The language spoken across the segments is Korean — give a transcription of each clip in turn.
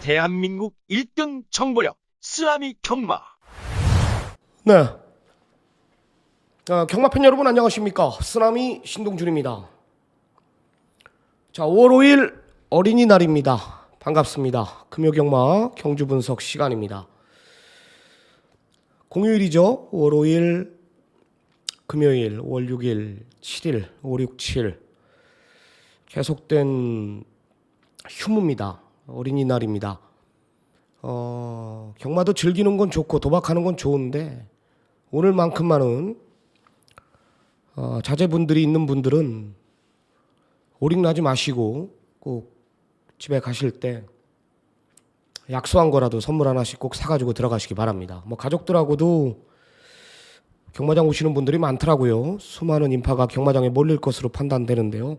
대한민국 1등 정보력 쓰나미 경마. 네. 경마팬 여러분 안녕하십니까. 쓰나미 신동준입니다. 자, 5월 5일 어린이날입니다. 반갑습니다. 금요경마 경주 분석 시간입니다. 공휴일이죠. 5월 5일 금요일, 5월 6일, 7일, 5, 6, 7 계속된 휴무입니다. 어린이날입니다. 경마도 즐기는 건 좋고 도박하는 건 좋은데 오늘만큼만은 자제분들이 있는 분들은 오링나지 마시고 꼭 집에 가실 때 약소한 거라도 선물 하나씩 꼭 사가지고 들어가시기 바랍니다. 뭐 가족들하고도 경마장 오시는 분들이 많더라고요. 수많은 인파가 경마장에 몰릴 것으로 판단되는데요.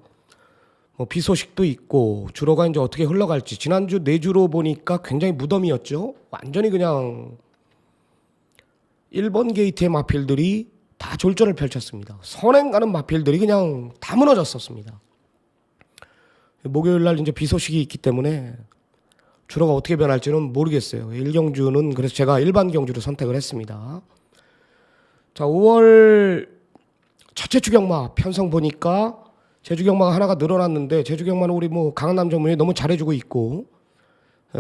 비 소식도 있고 주로가 이제 어떻게 흘러갈지 지난주 내주로 보니까 굉장히 무덤이었죠. 완전히 그냥 1번 게이트의 마필들이 다 졸전을 펼쳤습니다. 선행 가는 마필들이 그냥 다 무너졌었습니다. 목요일 날 이제 비 소식이 있기 때문에 주로가 어떻게 변할지는 모르겠어요. 1경주는 그래서 제가 일반 경주를 선택을 했습니다. 자, 5월 첫째 주경마 편성 보니까 제주경마가 하나가 늘어났는데 제주경마는 우리 뭐 강남 전문이 너무 잘해주고 있고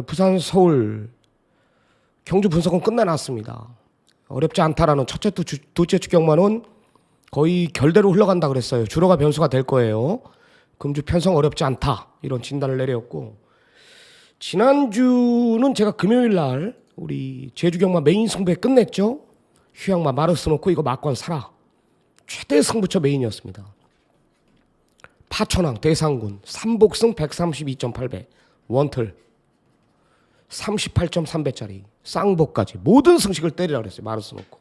부산, 서울, 경주 분석은 끝내놨습니다. 어렵지 않다라는 첫째, 둘째 주경마는 거의 결대로 흘러간다 그랬어요. 주로가 변수가 될 거예요. 금주 편성 어렵지 않다 이런 진단을 내렸고 지난주는 제가 금요일 날 우리 제주경마 메인 승부에 끝냈죠. 휴양마 마르스 놓고 이거 막권 사라. 최대 승부처 메인이었습니다. 파천왕 대상군 3복승 132.8배 원틀 38.3배짜리 쌍복까지 모든 승식을 때리라 그랬어요. 마르스 놓고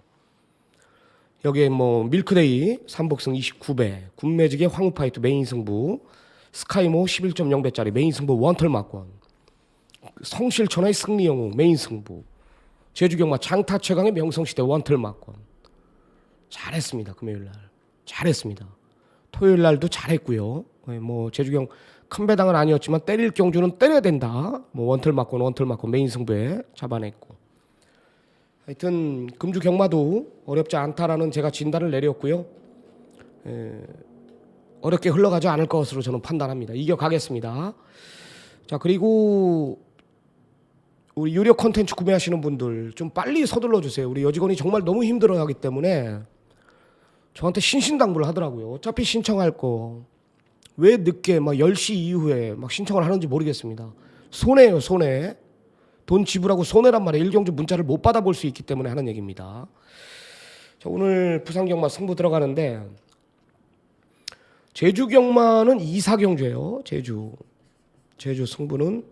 여기에 뭐 밀크데이 3복승 29배 군매직의 황우파이트 메인 승부 스카이모 11.0배짜리 메인 승부 원틀 막권 성실천하의 승리영웅 메인 승부 제주경마 장타 최강의 명성시대 원틀 막권 잘했습니다. 금요일날 잘했습니다. 토요일 날도 잘했고요. 뭐 제주경 큰 배당은 아니었지만 때릴 경주는 때려야 된다. 뭐 원틀 맞고 메인 승부에 잡아냈고. 하여튼 금주 경마도 어렵지 않다라는 제가 진단을 내렸고요. 어렵게 흘러가지 않을 것으로 저는 판단합니다. 이겨가겠습니다. 자, 그리고 우리 유료 콘텐츠 구매하시는 분들 좀 빨리 서둘러 주세요. 우리 여직원이 정말 너무 힘들어하기 때문에 저한테 신신당부를 하더라고요. 어차피 신청할 거 왜 늦게 막 10시 이후에 막 신청을 하는지 모르겠습니다. 손해예요, 손해. 돈 지불하고 손해란 말이에요. 일경주 문자를 못 받아볼 수 있기 때문에 하는 얘기입니다. 자, 오늘 부산경마 승부 들어가는데 제주경마는 2사경주예요. 제주 승부는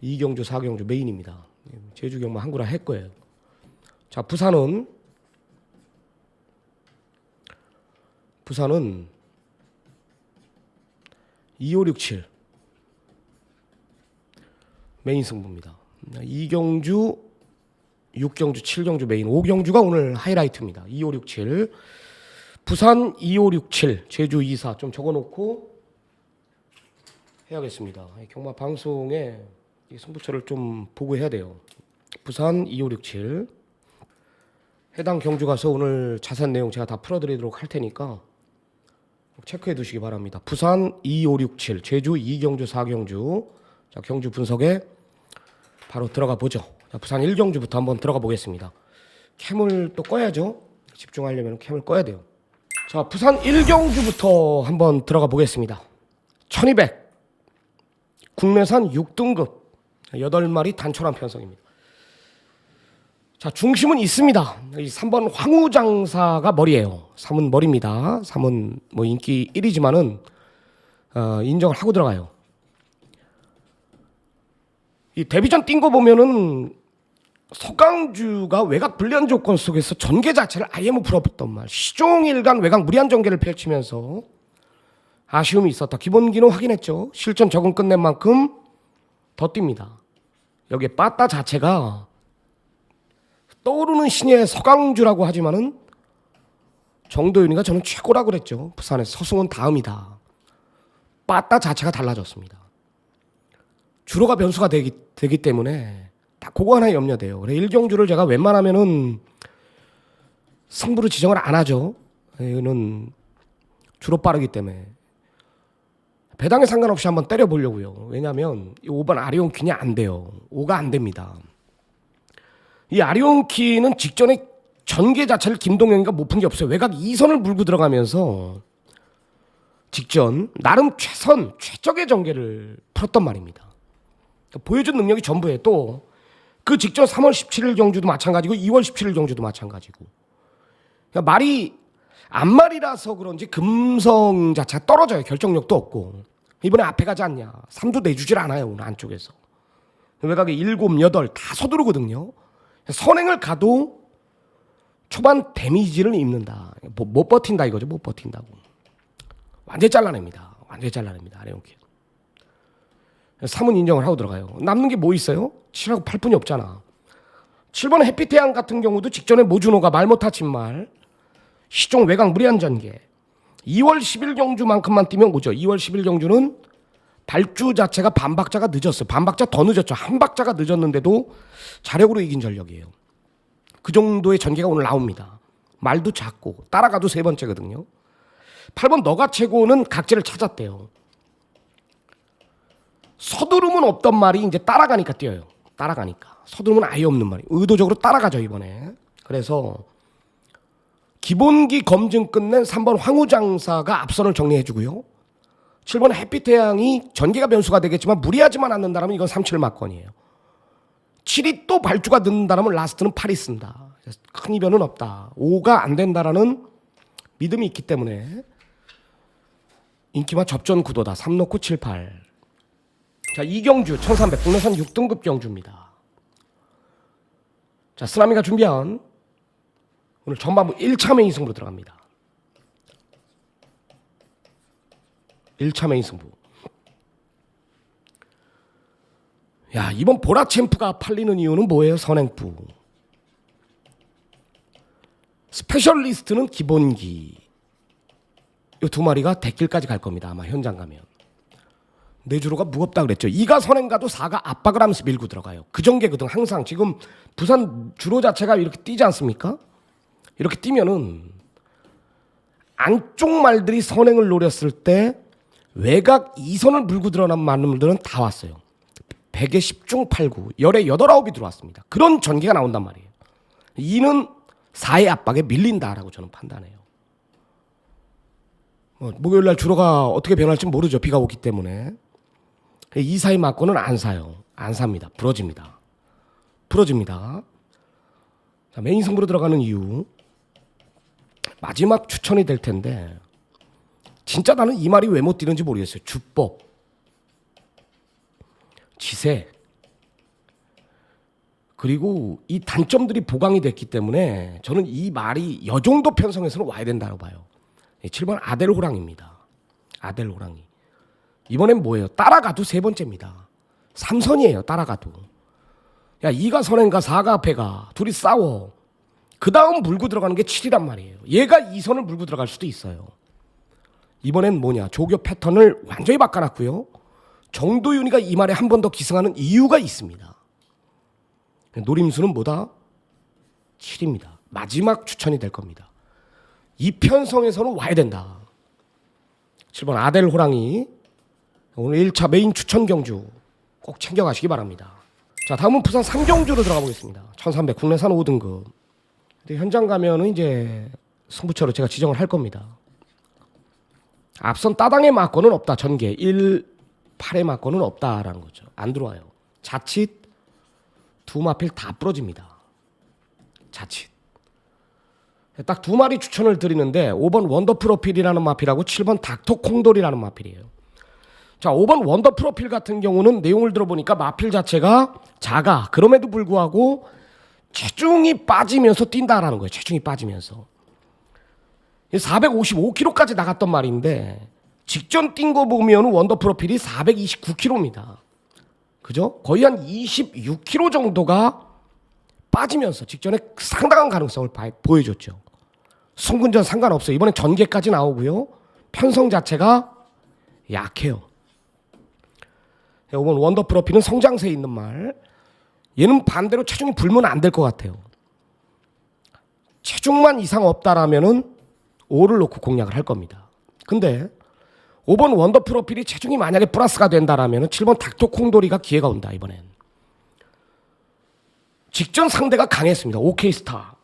2경주, 4경주 메인입니다. 제주경마 한구라 할 거예요. 자, 부산은 2567 메인 승부입니다. 2경주, 6경주, 7경주 메인 5경주가 오늘 하이라이트입니다. 2567 부산 2567 제주 24 좀 적어놓고 해야겠습니다. 경마 방송에 이 승부처를 좀 보고 해야 돼요. 부산 2567 해당 경주 가서 오늘 자세한 내용 제가 다 풀어드리도록 할 테니까 체크해 두시기 바랍니다. 부산 2567 제주 2경주 4경주 자, 경주 분석에 바로 들어가 보죠. 자, 부산 1경주부터 한번 들어가 보겠습니다. 캠을 또 꺼야죠. 집중하려면 캠을 꺼야 돼요. 자, 부산 1경주부터 한번 들어가 보겠습니다. 1200 국내산 6등급 8마리 단촐한 편성입니다. 자, 중심은 있습니다. 이 3번 황우장사가 머리예요. 3은 머리입니다. 3은 뭐 인기 1위지만은 인정을 하고 들어가요. 이 데뷔전 뛴 거 보면은 서강주가 외곽 불리한 조건 속에서 전개 자체를 아예 못 풀어봤단 말. 시종일관 외곽 무리한 전개를 펼치면서 아쉬움이 있었다. 기본기는 확인했죠. 실전 적응 끝낸 만큼 더 뜁니다. 여기에 빠따 자체가 떠오르는 신의 서강주라고 하지만은 정도윤이가 저는 최고라고 그랬죠. 부산의 서승원 다음이다. 빠따 자체가 달라졌습니다. 주로가 변수가 되기 때문에 딱 그거 하나 염려돼요. 그래 1경주를 제가 웬만하면은 승부를 지정을 안 하죠. 이거는 주로 빠르기 때문에 배당에 상관없이 한번 때려보려고요. 왜냐하면 이 5번 아리온키는 안 돼요. 5가 안 됩니다. 이 아리온키는 직전에 전개 자체를 김동현이가 못 푼 게 없어요. 외곽 2선을 물고 들어가면서 직전 나름 최적의 전개를 풀었단 말입니다. 그러니까 보여준 능력이 전부예요. 또 그 직전 3월 17일 경주도 마찬가지고 2월 17일 경주도 마찬가지고. 그러니까 말이 앞말이라서 그런지 금성 자체가 떨어져요. 결정력도 없고. 이번에 앞에 가지 않냐. 3도 내주질 않아요. 오늘 안쪽에서. 외곽에 7, 8 다 서두르거든요. 선행을 가도 초반 데미지를 입는다. 못 버틴다 이거죠. 못 버틴다고. 완전히 잘라냅니다. 완전히 잘라냅니다. 아레온키. 3은 인정을 하고 들어가요. 남는 게 뭐 있어요? 7하고 8분이 없잖아. 7번 햇빛태양 같은 경우도 직전에 모준호가 말 못하친 말. 시종 외곽 무리한 전개. 2월 10일 경주만큼만 뛰면 오죠. 2월 10일 경주는 발주 자체가 반박자가 늦었어요. 반박자 더 늦었죠. 한 박자가 늦었는데도 자력으로 이긴 전력이에요. 그 정도의 전개가 오늘 나옵니다. 말도 작고 따라가도 세 번째거든요. 8번 너가 최고는 각지를 찾았대요. 서두름은 없던 말이 이제 따라가니까 뛰어요. 따라가니까. 서두름은 아예 없는 말이. 의도적으로 따라가죠 이번에. 그래서 기본기 검증 끝낸 3번 황우장사가 앞선을 정리해주고요. 7번 햇빛태양이 전개가 변수가 되겠지만 무리하지만 않는다면 이건 3, 7 막건이에요. 7이 또 발주가 늦는다면 라스트는 8이 쓴다. 큰 이변은 없다. 5가 안 된다라는 믿음이 있기 때문에 인기만 접전 구도다. 3 놓고 7, 8. 자, 이경주 1300 국내선 6등급 경주입니다. 자, 쓰나미가 준비한 오늘 전반부 1차 메인 승부로 들어갑니다. 1차 메인 승부. 야, 이번 보라챔프가 팔리는 이유는 뭐예요? 선행부. 스페셜리스트는 기본기. 이 두 마리가 대길까지 갈 겁니다. 아마 현장 가면. 내주로가 무겁다 그랬죠. 2가 선행 가도 4가 압박을 하면서 밀고 들어가요. 그 전개거든 항상. 지금 부산 주로 자체가 이렇게 뛰지 않습니까? 이렇게 뛰면은 안쪽 말들이 선행을 노렸을 때 외곽 2선을 물고 들어난 말들은 다 왔어요. 100에 10중 8구, 열에 8, 9이 들어왔습니다. 그런 전개가 나온단 말이에요. 2는 4의 압박에 밀린다라고 저는 판단해요. 목요일날 주로가 어떻게 변할지 모르죠. 비가 오기 때문에. 2, 4의 막고는 안 사요. 안 삽니다. 부러집니다. 자, 메인 승부로 들어가는 이유. 마지막 추천이 될 텐데 진짜 나는 이 말이 왜 못 뛰는지 모르겠어요. 주법, 지세, 그리고 이 단점들이 보강이 됐기 때문에 저는 이 말이 요 정도 편성에서는 와야 된다고 봐요. 7번 아델 호랑입니다. 아델 호랑이. 이번엔 뭐예요? 따라가도 세 번째입니다. 3선이에요. 따라가도. 야, 2가 선행가 4가 앞에가 둘이 싸워. 그 다음 물고 들어가는 게 7이란 말이에요. 얘가 2선을 물고 들어갈 수도 있어요. 이번엔 뭐냐? 조교 패턴을 완전히 바꿔놨고요. 정도윤이가 이 말에 한 번 더 기승하는 이유가 있습니다. 노림수는 뭐다? 7입니다. 마지막 추천이 될 겁니다. 이 편성에서는 와야 된다. 7번 아델 호랑이. 오늘 1차 메인 추천 경주 꼭 챙겨가시기 바랍니다. 자, 다음은 부산 3경주로 들어가 보겠습니다. 1300 국내산 5등급. 근데 현장 가면은 이제 승부처로 제가 지정을 할 겁니다. 앞선 따당의 막건은 없다. 전개 1, 8의 막건은 없다라는 거죠. 안 들어와요. 자칫 두 마필 다 부러집니다. 자칫. 딱 두 마리 추천을 드리는데 5번 원더프로필이라는 마필하고 7번 닥터콩돌이라는 마필이에요. 자, 5번 원더프로필 같은 경우는 내용을 들어보니까 마필 자체가 작아. 그럼에도 불구하고 체중이 빠지면서 뛴다라는 거예요. 체중이 빠지면서. 455kg까지 나갔던 말인데 직전 뛴 거 보면 원더프로필이 429kg입니다. 그죠? 거의 한 26kg 정도가 빠지면서 직전에 상당한 가능성을 보여줬죠. 승군전 상관없어요. 이번엔 전개까지 나오고요. 편성 자체가 약해요. 5번 원더프로필은 성장세에 있는 말. 얘는 반대로 체중이 불면 안 될 것 같아요. 체중만 이상 없다라면은 5를 놓고 공략을 할 겁니다. 근데 5번 원더프로필이 체중이 만약에 플러스가 된다라면은 7번 닥터콩돌이가 기회가 온다. 이번엔 직전 상대가 강했습니다. 오케이스타,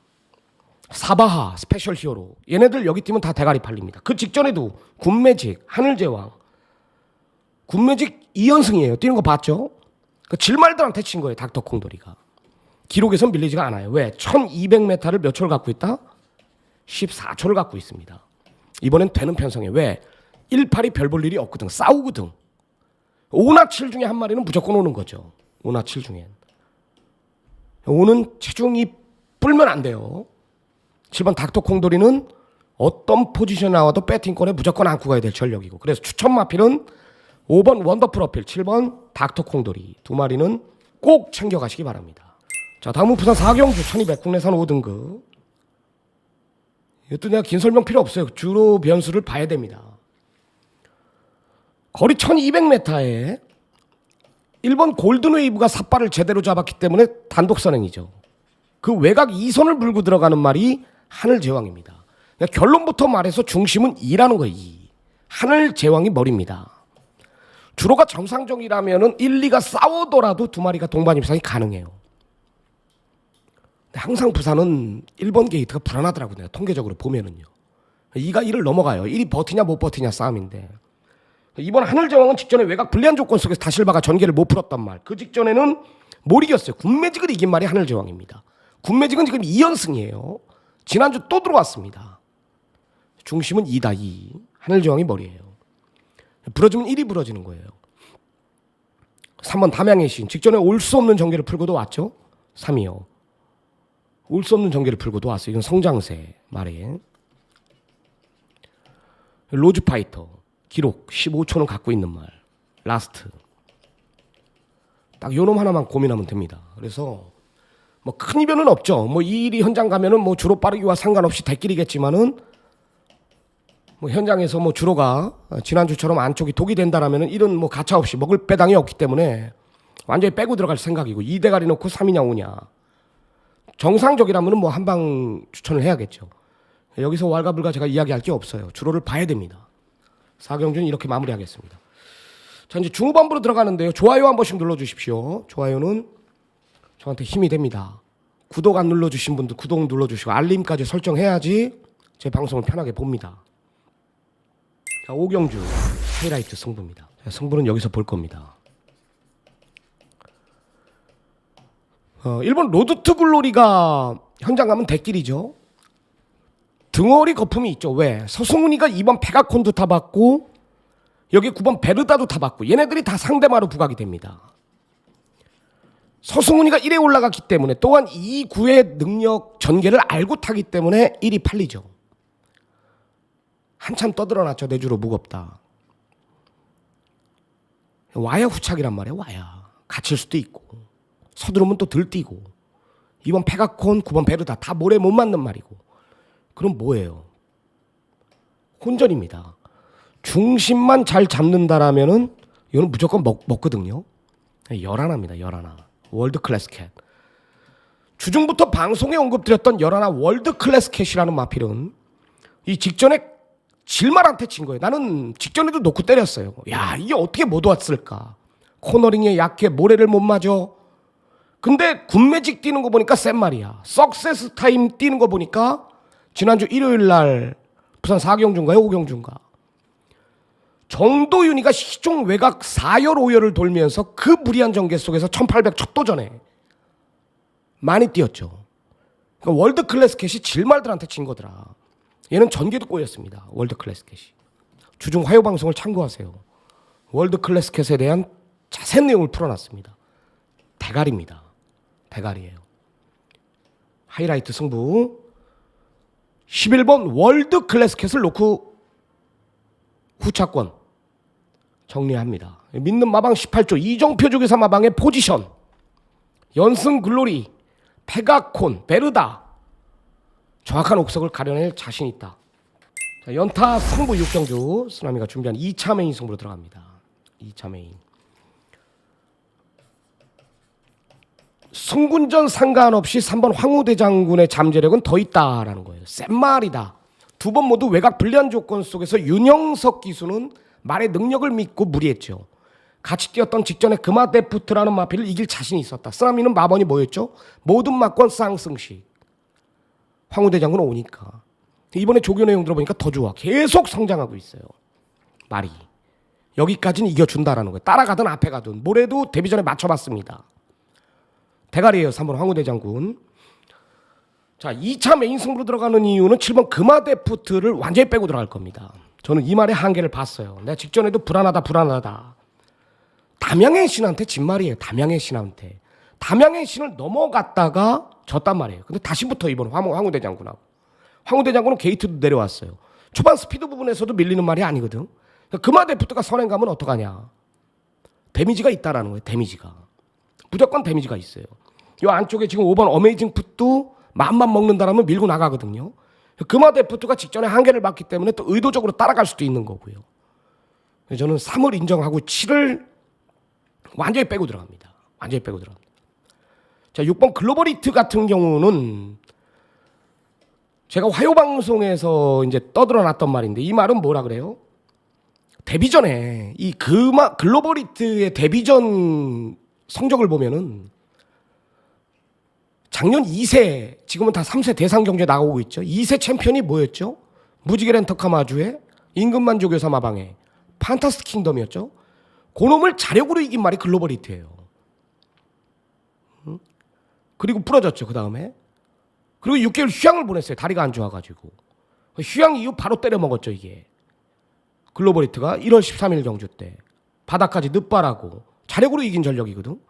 사바하, 스페셜 히어로. 얘네들 여기 뛰면 다 대가리 팔립니다. 그 직전에도 군매직, 하늘제왕, 군매직 2연승이에요. 뛰는 거 봤죠? 그 질말들한테 친 거예요. 닥터콩돌이가. 기록에선 밀리지가 않아요. 왜? 1200m를 몇 초를 갖고 있다? 14초를 갖고 있습니다. 이번엔 되는 편성이에요. 왜? 1, 8이 별 볼 일이 없거든. 싸우거든. 5나 7 중에 한 마리는 무조건 오는 거죠. 5나 7 중엔. 5는 체중이 불면 안 돼요. 7번 닥터콩돌이는 어떤 포지션 나와도 배팅권에 무조건 안고 가야 될 전력이고. 그래서 추천 마필은 5번 원더프로필, 7번 닥터콩돌이 두 마리는 꼭 챙겨가시기 바랍니다. 자, 다음은 부산 4경주 1200 국내산 5등급. 이것도 내가 긴 설명 필요 없어요. 주로 변수를 봐야 됩니다. 거리 1200m에 1번 골든웨이브가 삿발을 제대로 잡았기 때문에 단독 선행이죠. 그 외곽 2선을 물고 들어가는 말이 하늘제왕입니다. 그러니까 결론부터 말해서 중심은 2라는 거예요. 2. 하늘제왕이 머리입니다. 주로가 정상적이라면은 1, 2가 싸우더라도 두 마리가 동반 입상이 가능해요. 근데 항상 부산은 1번 게이트가 불안하더라고요. 내가 통계적으로 보면은요. 2가 1을 넘어가요. 1이 버티냐 못 버티냐 싸움인데. 이번 하늘제왕은 직전에 외곽 불리한 조건 속에서 다실바가 전개를 못 풀었단 말. 그 직전에는 못 이겼어요. 군매직을 이긴 말이 하늘제왕입니다. 군매직은 지금 2연승이에요. 지난주 또 들어왔습니다. 중심은 2다. 2. 하늘제왕이 머리예요. 부러지면 1이 부러지는 거예요. 3번 담양의 신. 직전에 올 수 없는 전개를 풀고도 왔죠. 3이요. 올 수 없는 전개를 풀고도 왔어요. 이건 성장세 말이에요. 로즈파이터. 기록 15초는 갖고 있는 말. 라스트. 딱 요놈 하나만 고민하면 됩니다. 그래서 뭐 큰 이변은 없죠. 뭐 이 일이 현장 가면은 뭐 주로 빠르기와 상관없이 대길이겠지만은 뭐 현장에서 뭐 주로가 지난주처럼 안쪽이 독이 된다라면은 이런 뭐 가차 없이 먹을 배당이 없기 때문에 완전히 빼고 들어갈 생각이고 2대가리 놓고 3이냐 5냐. 정상적이라면은 뭐 한 방 추천을 해야겠죠. 여기서 왈가불가 제가 이야기할 게 없어요. 주로를 봐야 됩니다. 4경주는 이렇게 마무리하겠습니다. 자, 이제 중후반부로 들어가는데요. 좋아요 한 번씩 눌러주십시오. 좋아요는 저한테 힘이 됩니다. 구독 안 눌러주신 분들 구독 눌러주시고 알림까지 설정해야지 제 방송을 편하게 봅니다. 자, 5경주 하이라이트 승부입니다. 자, 승부는 여기서 볼 겁니다. 1번 로드투 글로리가 현장 가면 대길이죠. 등어리 거품이 있죠. 왜? 서승훈이가 2번 페가콘도 타봤고 여기 9번 베르다도 타봤고 얘네들이 다 상대마로 부각이 됩니다. 서승훈이가 1에 올라갔기 때문에 또한 이 9의 능력 전개를 알고 타기 때문에 1이 팔리죠. 한참 떠들어놨죠. 내주로 무겁다. 와야 후착이란 말이야. 와야. 갇힐 수도 있고 서두르면 또 들뛰고 2번 페가콘 9번 베르다 다 모래 못 맞는 말이고 그럼 뭐예요? 혼전입니다. 중심만 잘 잡는다라면은 이거는 무조건 먹거든요. 열하나입니다. 열하나. 월드 클래스 캣. 주중부터 방송에 언급드렸던 열하나 월드 클래스 캣이라는 마필은 이 직전에 질말한테 친 거예요. 나는 직전에도 놓고 때렸어요. 야, 이게 어떻게 못 왔을까? 코너링에 약해 모래를 못 맞아. 근데 군매직 뛰는 거 보니까 센 말이야. 석세스 타임 뛰는 거 보니까 지난주 일요일 날 부산 4경주인가요? 5경주인가? 정도윤이가 시종 외곽 4열 5열을 돌면서 그 무리한 전개 속에서 1800 첫 도전에 많이 뛰었죠. 그러니까 월드 클래스 캣이 질말들한테 친 거더라. 얘는 전개도 꼬였습니다. 월드 클래스 캣이. 주중 화요 방송을 참고하세요. 월드 클래스 캣에 대한 자세한 내용을 풀어놨습니다. 대가리입니다. 대가리예요. 하이라이트 승부. 11번 월드 클래스 캣을 놓고 후차권 정리합니다. 믿는 마방 18조 이정표 조교사 마방의 포지션 연승 글로리 페가콘 베르다 정확한 옥석을 가려낼 자신 있다. 자, 연타 승부 6경주 쓰나미가 준비한 2차 메인 승부로 들어갑니다. 2차 메인 승군전 상관없이 3번 황우대 장군의 잠재력은 더 있다라는 거예요. 센 말이다. 두 번 모두 외곽 불리한 조건 속에서 윤영석 기수는 말의 능력을 믿고 무리했죠. 같이 뛰었던 직전에 금화데프트라는 마필을 이길 자신이 있었다. 쓰나미는 마번이 뭐였죠? 모든 막권 쌍승식. 황우대 장군은 오니까. 이번에 조교 내용 들어보니까 더 좋아. 계속 성장하고 있어요. 말이. 여기까지는 이겨준다라는 거예요. 따라가든 앞에 가든. 뭐래도 데뷔전에 맞춰봤습니다. 대가리예요. 3번 황우대 장군. 자, 2차 메인 승부로 들어가는 이유는 7번 금화데프트를 완전히 빼고 들어갈 겁니다. 저는 이 말의 한계를 봤어요. 내가 직전에도 불안하다. 담양의 신한테 진 말이에요. 담양의 신한테. 담양의 신을 넘어갔다가 졌단 말이에요. 근데 다시부터 이번 황우대 장군하고. 황우대 장군은 게이트도 내려왔어요. 초반 스피드 부분에서도 밀리는 말이 아니거든. 그러니까 금화데프트가 선행 가면 어떡하냐. 데미지가 있다라는 거예요. 데미지가. 무조건 데미지가 있어요. 이 안쪽에 지금 5번 어메이징 풋도 마음만 먹는다라면 밀고 나가거든요. 금화데프트가 직전에 한계를 봤기 때문에 또 의도적으로 따라갈 수도 있는 거고요. 저는 3을 인정하고 7을 완전히 빼고 들어갑니다. 완전히 빼고 들어갑니다. 자, 6번 글로벌 히트 같은 경우는 제가 화요방송에서 이제 떠들어놨던 말인데 이 말은 뭐라 그래요? 데뷔전에 이 글로벌 히트의 데뷔전 성적을 보면은 작년 2세, 지금은 다 3세 대상 경주에 나오고 있죠. 2세 챔피언이 뭐였죠? 무지개 렌터카 마주의 임금만 조교사 마방의 판타스트 킹덤이었죠. 그놈을 자력으로 이긴 말이 글로벌 히트예요. 그리고 부러졌죠. 그 다음에. 그리고 6개월 휴양을 보냈어요. 다리가 안 좋아가지고. 휴양 이후 바로 때려 먹었죠. 이게. 글로벌 히트가 1월 13일 경주 때 바닥까지 늦바라고 자력으로 이긴 전력이거든.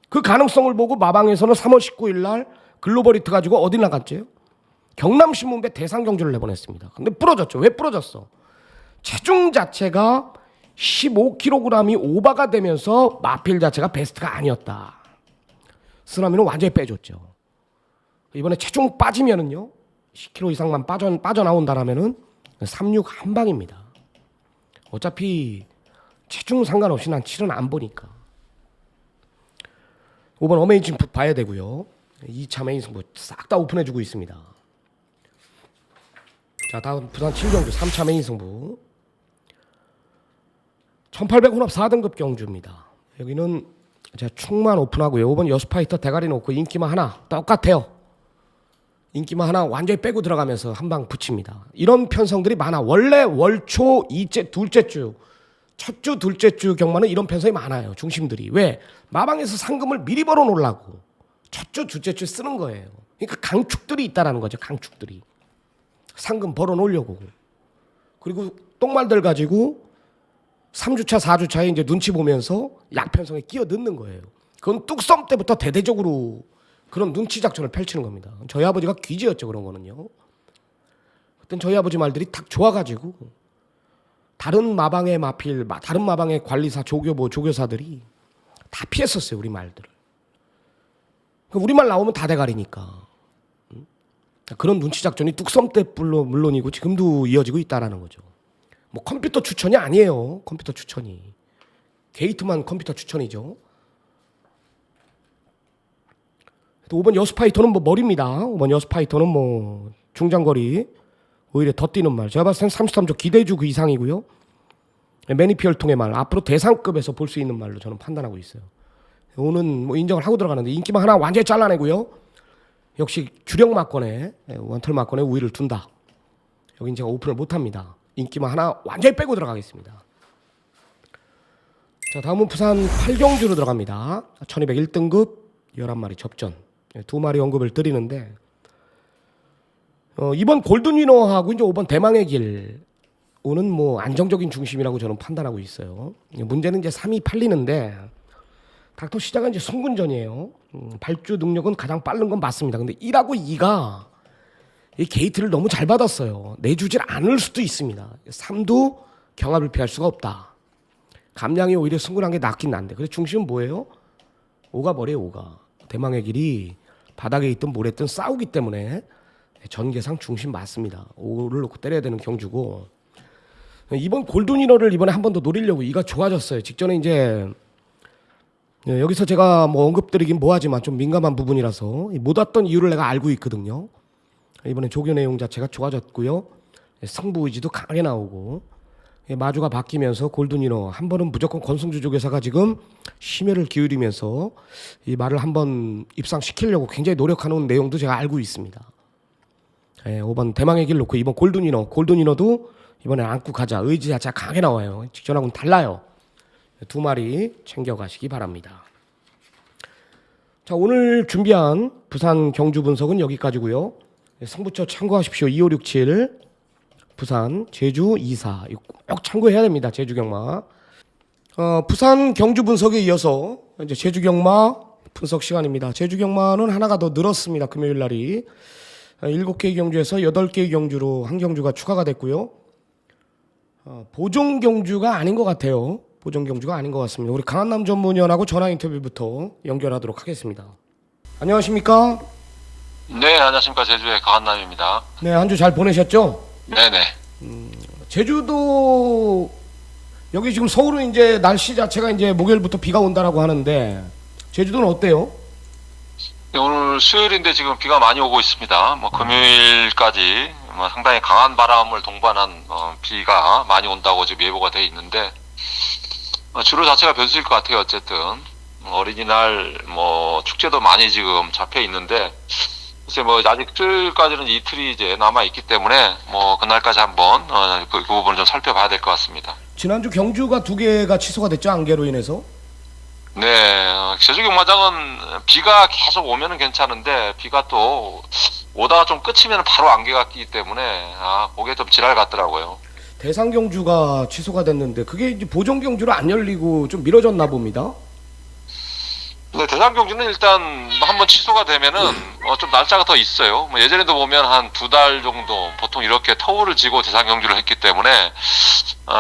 그 가능성을 보고 마방에서는 3월 19일 날 글로벌 히트 가지고 어디 나갔죠? 경남신문배 대상 경주를 내보냈습니다. 근데 부러졌죠. 왜 부러졌어? 체중 자체가 15kg이 오버가 되면서 마필 자체가 베스트가 아니었다. 쓰나미는 완전히 빼줬죠. 이번에 체중 빠지면은요 10kg 이상만 빠져나온다라면은 36 한 방입니다. 어차피 체중 상관없이 난 7은 안 보니까. 5번 어메이징 풋 봐야 되고요. 2차 메인 승부 싹 다 오픈해주고 있습니다. 자, 다음 부산 7경주 3차 메인 승부 1800 혼합 4등급 경주입니다. 여기는 제가 축만 오픈하고요. 5번 여수파이터 대가리 놓고 인기만 하나 똑같아요. 인기만 하나 완전히 빼고 들어가면서 한 방 붙입니다. 이런 편성들이 많아. 원래 월초, 이째, 둘째 주, 첫 주, 둘째 주 경마는 이런 편성이 많아요. 중심들이. 왜? 마방에서 상금을 미리 벌어 놓으려고 첫 주, 둘째 주 쓰는 거예요. 그러니까 강축들이 있다라는 거죠. 강축들이. 상금 벌어 놓으려고. 그리고 똥말들 가지고 3주차, 4주차에 이제 눈치 보면서 약편성에 끼어 넣는 거예요. 그건 뚝섬 때부터 대대적으로 그런 눈치 작전을 펼치는 겁니다. 저희 아버지가 귀지였죠. 그런 거는요. 그땐 저희 아버지 말들이 딱 좋아가지고 다른 마방의 마필, 다른 마방의 관리사, 조교보, 조교사들이 다 피했었어요. 우리 말들을. 우리 말 나오면 다 대가리니까. 그런 눈치 작전이 뚝섬 때 물론이고 지금도 이어지고 있다라는 거죠. 뭐 컴퓨터 추천이 아니에요. 컴퓨터 추천이. 게이트만 컴퓨터 추천이죠. 5번 여수파이터는 뭐 머리입니다. 5번 여수파이터는 뭐 중장거리 오히려 더 뛰는 말. 제가 봤을 땐 33조 기대주 그 이상이고요. 매니피얼 통의 말. 앞으로 대상급에서 볼 수 있는 말로 저는 판단하고 있어요. 오는 뭐 인정을 하고 들어가는데 인기만 하나 완전히 잘라내고요. 역시 주력 막권에 원털 막권에 우위를 둔다. 여긴 제가 오픈을 못합니다. 인기만 하나 완전히 빼고 들어가겠습니다. 자, 다음은 부산 8경주로 들어갑니다. 1201등급 11마리 접전 2마리 언급을 드리는데 이번 골든 위너하고 이제 5번 대망의 길 오는 뭐 안정적인 중심이라고 저는 판단하고 있어요. 문제는 이제 3이 팔리는데 닥터 시작은 이제 송군전이에요. 발주 능력은 가장 빠른 건 맞습니다. 근데 1하고 2가 이 게이트를 너무 잘 받았어요. 내주질 않을 수도 있습니다. 3도 경합을 피할 수가 없다. 감량이 오히려 승군한 게 낫긴 난데. 그래서 중심은 뭐예요? 5가 버려요. 5가. 대망의 길이 바닥에 있든 모래 있든 싸우기 때문에 전개상 중심 맞습니다. 5를 놓고 때려야 되는 경주고 이번 골든위너를 이번에 한 번 더 노리려고 2가 좋아졌어요. 직전에 이제 예, 여기서 제가 뭐 언급드리긴 뭐하지만 좀 민감한 부분이라서 못 왔던 이유를 내가 알고 있거든요. 이번에 조교 내용 자체가 좋아졌고요. 예, 승부 의지도 강하게 나오고 예, 마주가 바뀌면서 골든위너 한 번은 무조건 권승주 조교사가 지금 심혈을 기울이면서 이 말을 한번 입상시키려고 굉장히 노력하는 내용도 제가 알고 있습니다. 예, 5번 대망의 길 놓고 이번 골든위너도 이번에 안고 가자 의지 자체가 강하게 나와요. 직전하고는 달라요. 두 마리 챙겨가시기 바랍니다. 자, 오늘 준비한 부산 경주 분석은 여기까지고요. 승부처 참고하십시오. 2567 부산 제주 24 이거 꼭 참고해야 됩니다. 제주 경마. 부산 경주 분석에 이어서 이제 제주 경마 분석 시간입니다. 제주 경마는 하나가 더 늘었습니다. 금요일 날이 7개의 경주에서 8개의 경주로 한 경주가 추가가 됐고요. 보정 경주가 아닌 것 같아요. 보정 경주가 아닌 것 같습니다. 우리 강한남 전문위원하고 전화 인터뷰부터 연결하도록 하겠습니다. 안녕하십니까? 네, 안녕하십니까. 제주의 강한남입니다. 네, 한 주 잘 보내셨죠? 네네. 제주도 여기 지금 서울은 이제 날씨 자체가 이제 목요일부터 비가 온다라고 하는데 제주도는 어때요? 네, 오늘 수요일인데 지금 비가 많이 오고 있습니다. 뭐 금요일까지 뭐 상당히 강한 바람을 동반한 비가 많이 온다고 지금 예보가 돼 있는데 주로 자체가 변수일 것 같아요. 어쨌든 어린이날 뭐 축제도 많이 지금 잡혀 있는데 글쎄 뭐 아직 이틀까지는 이틀이 이제 남아 있기 때문에 뭐 그날까지 한번 그 부분을 좀 살펴봐야 될 것 같습니다. 지난주 경주가 2개가 취소가 됐죠, 안개로 인해서. 네, 제주 경마장은 비가 계속 오면은 괜찮은데 비가 또 오다가 좀 끝이면 바로 안개가 끼기 때문에 그게 좀 지랄 같더라고요. 대상 경주가 취소가 됐는데 그게 이제 보정 경주로 안 열리고 좀 미뤄졌나 봅니다. 네, 대상 경주는 일단 한번 취소가 되면은 좀 날짜가 더 있어요. 뭐 예전에도 보면 한 2달 정도 보통 이렇게 터울을 지고 대상 경주를 했기 때문에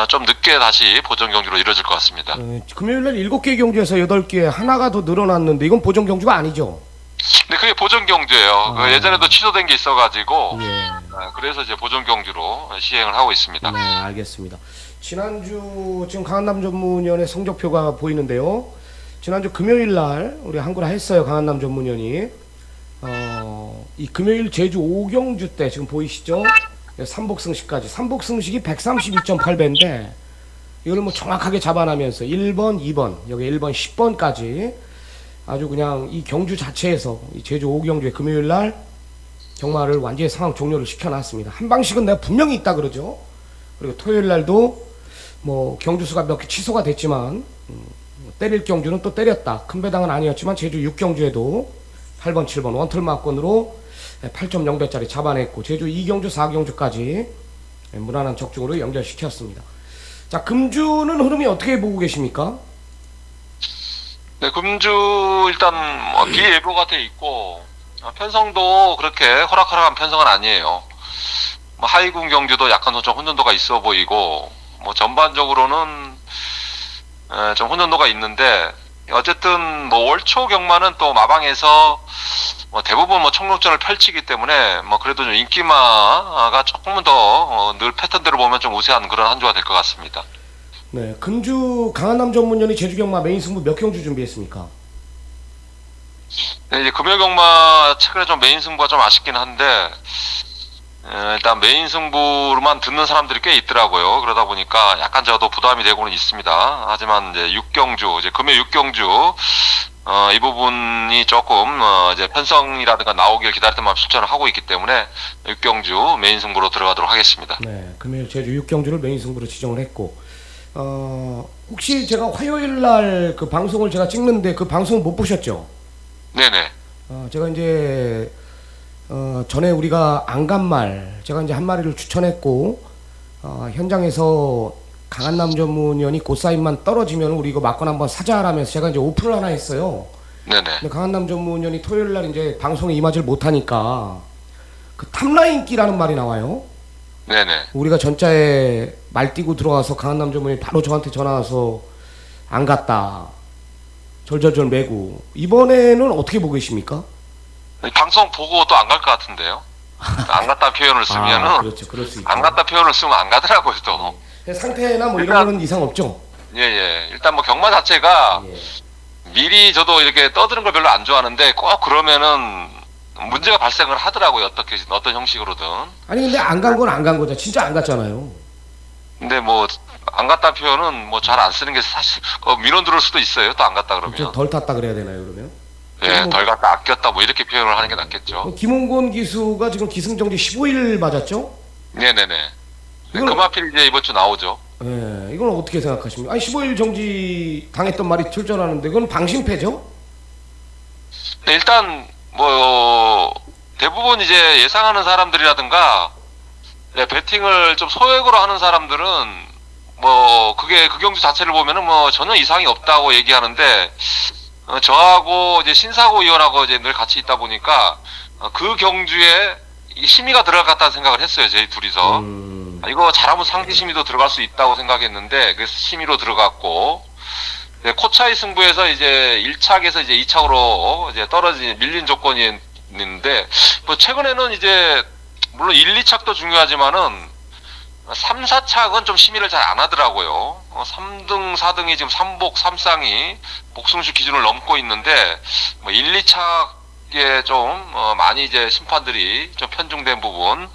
좀 늦게 다시 보정 경주로 이루어질 것 같습니다. 금요일 날 7개 경주에서 8개 하나가 더 늘어났는데 이건 보정 경주가 아니죠? 네, 그게 보정 경주예요. 예전에도 취소된 게 있어가지고 예. 그래서 이제 보정 경주로 시행을 하고 있습니다. 네, 알겠습니다. 지난주 지금 강한남 전문위원의 성적표가 보이는데요. 지난주 금요일 날 우리 한구라 했어요. 강한남 전문위원이 이 금요일 제주 5경주 때 지금 보이시죠? 삼복승식까지 삼복승식이 132.8배인데 이걸 뭐 정확하게 잡아나면서 1번, 2번 여기 1번, 10번까지 아주 그냥 이 경주 자체에서 이 제주 5경주의 금요일 날 경마를 완전히 상황 종료를 시켜놨습니다. 한 방식은 내가 분명히 있다 그러죠. 그리고 토요일 날도 뭐 경주 수가 몇 개 취소가 됐지만 때릴 경주는 또 때렸다. 큰 배당은 아니었지만 제주 6경주에도 8번, 7번 원틀 막권으로 8.0배짜리 잡아냈고 제주 2경주, 4경주까지 무난한 적중으로 연결시켰습니다. 자, 금주는 흐름이 어떻게 보고 계십니까? 네, 금주 일단 비예보가 돼 있고 편성도 그렇게 호락호락한 편성은 아니에요. 뭐 하이군 경주도 약간 좀 혼돈도가 있어 보이고 뭐 전반적으로는 좀 혼돈도가 있는데 어쨌든 뭐 월초 경마는 또 마방에서 뭐 대부분 뭐 총력전을 펼치기 때문에 뭐 그래도 좀 인기마가 조금은 더 늘 패턴대로 보면 좀 우세한 그런 한 주가 될 것 같습니다. 네, 금주 강한남 전문위원이 제주 경마 메인 승부 몇 경주 준비했습니까? 네, 이제 금요 경마 최근에 좀 메인 승부가 좀 아쉽긴 한데 일단 메인 승부로만 듣는 사람들이 꽤 있더라고요. 그러다 보니까 약간 저도 부담이 되고는 있습니다. 하지만 이제 6경주, 이제 금요 6경주 이 부분이 조금 이제 편성이라든가 나오길 기다렸던 마음 실천을 하고 있기 때문에 6경주 메인 승부로 들어가도록 하겠습니다. 네, 금요일 제주 6경주를 메인 승부로 지정을 했고 혹시 제가 화요일 날 그 방송을 제가 찍는데 그 방송 못 보셨죠? 네네. 제가 이제 전에 우리가 안간말 제가 이제 한 마리를 추천했고 현장에서 강한남 전문위원이 고사인만 떨어지면 우리 이거 막건 한번 사자라면서 제가 이제 오픈을 하나 했어요. 네네. 근데 강한남 전문위원이 토요일 날 이제 방송에 임하지 못하니까 그 탑라인기라는 말이 나와요. 네네. 우리가 전자에 말 띄고 들어와서 강한남 전문위원이 바로 저한테 전화 와서 안 갔다. 절절절 매고 이번에는 어떻게 보고 계십니까? 방송 보고 또 안 갈 것 같은데요. 안 갔다 표현을 쓰면은 그렇죠, 그럴 수 있죠. 안 갔다 표현을 쓰면 안 가더라고요 또. 상태나 뭐 일단, 이런 거는 이상 없죠. 예. 일단 뭐 경마 자체가 예. 미리 저도 이렇게 떠드는 걸 별로 안 좋아하는데 꼭 그러면은 문제가 발생을 하더라고요. 어떤 형식으로든. 아니 근데 안 간 건 안 간 거죠. 진짜 안 갔잖아요. 근데 뭐 안 갔다 표현은 뭐 잘 안 쓰는 게 사실 민원 들을 수도 있어요. 또 안 갔다 그러면. 좀 덜 탔다 그래야 되나요 그러면? 예, 덜 갔다 아꼈다 뭐 이렇게 표현을 하는 게 낫겠죠. 김홍곤 기수가 지금 기승정지 15일 맞았죠? 네네네. 이걸- 그마필 이제 이번 주 나오죠. 예, 이건 어떻게 생각하십니까? 아니 15일 정지 당했던 말이 출전하는데 그건 방심패죠? 네, 일단 뭐 대부분 이제 예상하는 사람들이라든가 배팅을 좀 소액으로 하는 사람들은 뭐 그게 그 경주 자체를 보면은 뭐 전혀 이상이 없다고 얘기하는데 저하고 이제 신사고위원하고 이제 늘 같이 있다 보니까 그 경주에 이 심의가 들어갔다는 생각을 했어요. 저희 둘이서. 이거 잘하면 상대 심의도 들어갈 수 있다고 생각했는데 그래서 심의로 들어갔고 코차이 승부에서 이제 1착에서 이제 2착으로 이제 밀린 조건이 있는데 뭐 최근에는 이제 물론 1, 2착도 중요하지만은 3, 4착은 좀 심의를 잘 안 하더라고요. 3등, 4등이 지금 3복, 3쌍이 복승수 기준을 넘고 있는데 뭐 1, 2착에 좀 많이 이제 심판들이 좀 편중된 부분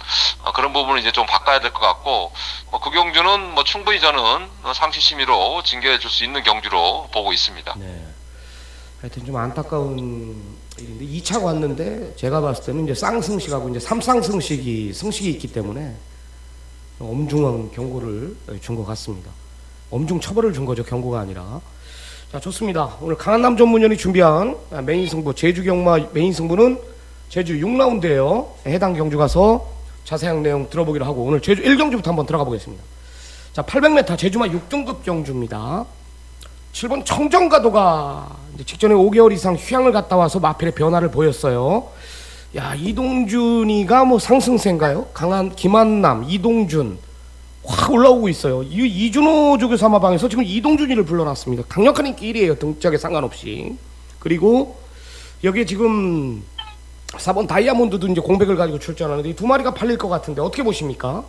그런 부분을 이제 좀 바꿔야 될 것 같고 그 경주는 뭐 충분히 저는 상시 심의로 징계해 줄 수 있는 경주로 보고 있습니다. 네. 하여튼 좀 안타까운 일인데 2차 왔는데 제가 봤을 때는 이제 쌍승식하고 이제 3쌍승식이 승식이 있기 때문에 엄중한 경고를 준 것 같습니다. 엄중 처벌을 준 거죠. 경고가 아니라. 자, 좋습니다. 오늘 강한남 전문위원이 준비한 메인 승부 제주 경마 메인 승부는 제주 6라운드예요. 해당 경주 가서 자세한 내용 들어보기로 하고 오늘 제주 1경주부터 한번 들어가 보겠습니다. 자, 800m 제주마 6등급 경주입니다. 7번 청정가도가 이제 직전에 5개월 이상 휴양을 갔다 와서 마필의 변화를 보였어요. 야, 이동준이가 뭐 상승세인가요? 강한 김한남, 이동준 확 올라오고 있어요. 이준호 조교사 마방에서 지금 이동준이를 불러놨습니다. 강력한 인기 1위에요. 등짝에 상관없이. 그리고 여기에 지금 4번 다이아몬드도 이제 공백을 가지고 출전하는데 이 두 마리가 팔릴 것 같은데 어떻게 보십니까?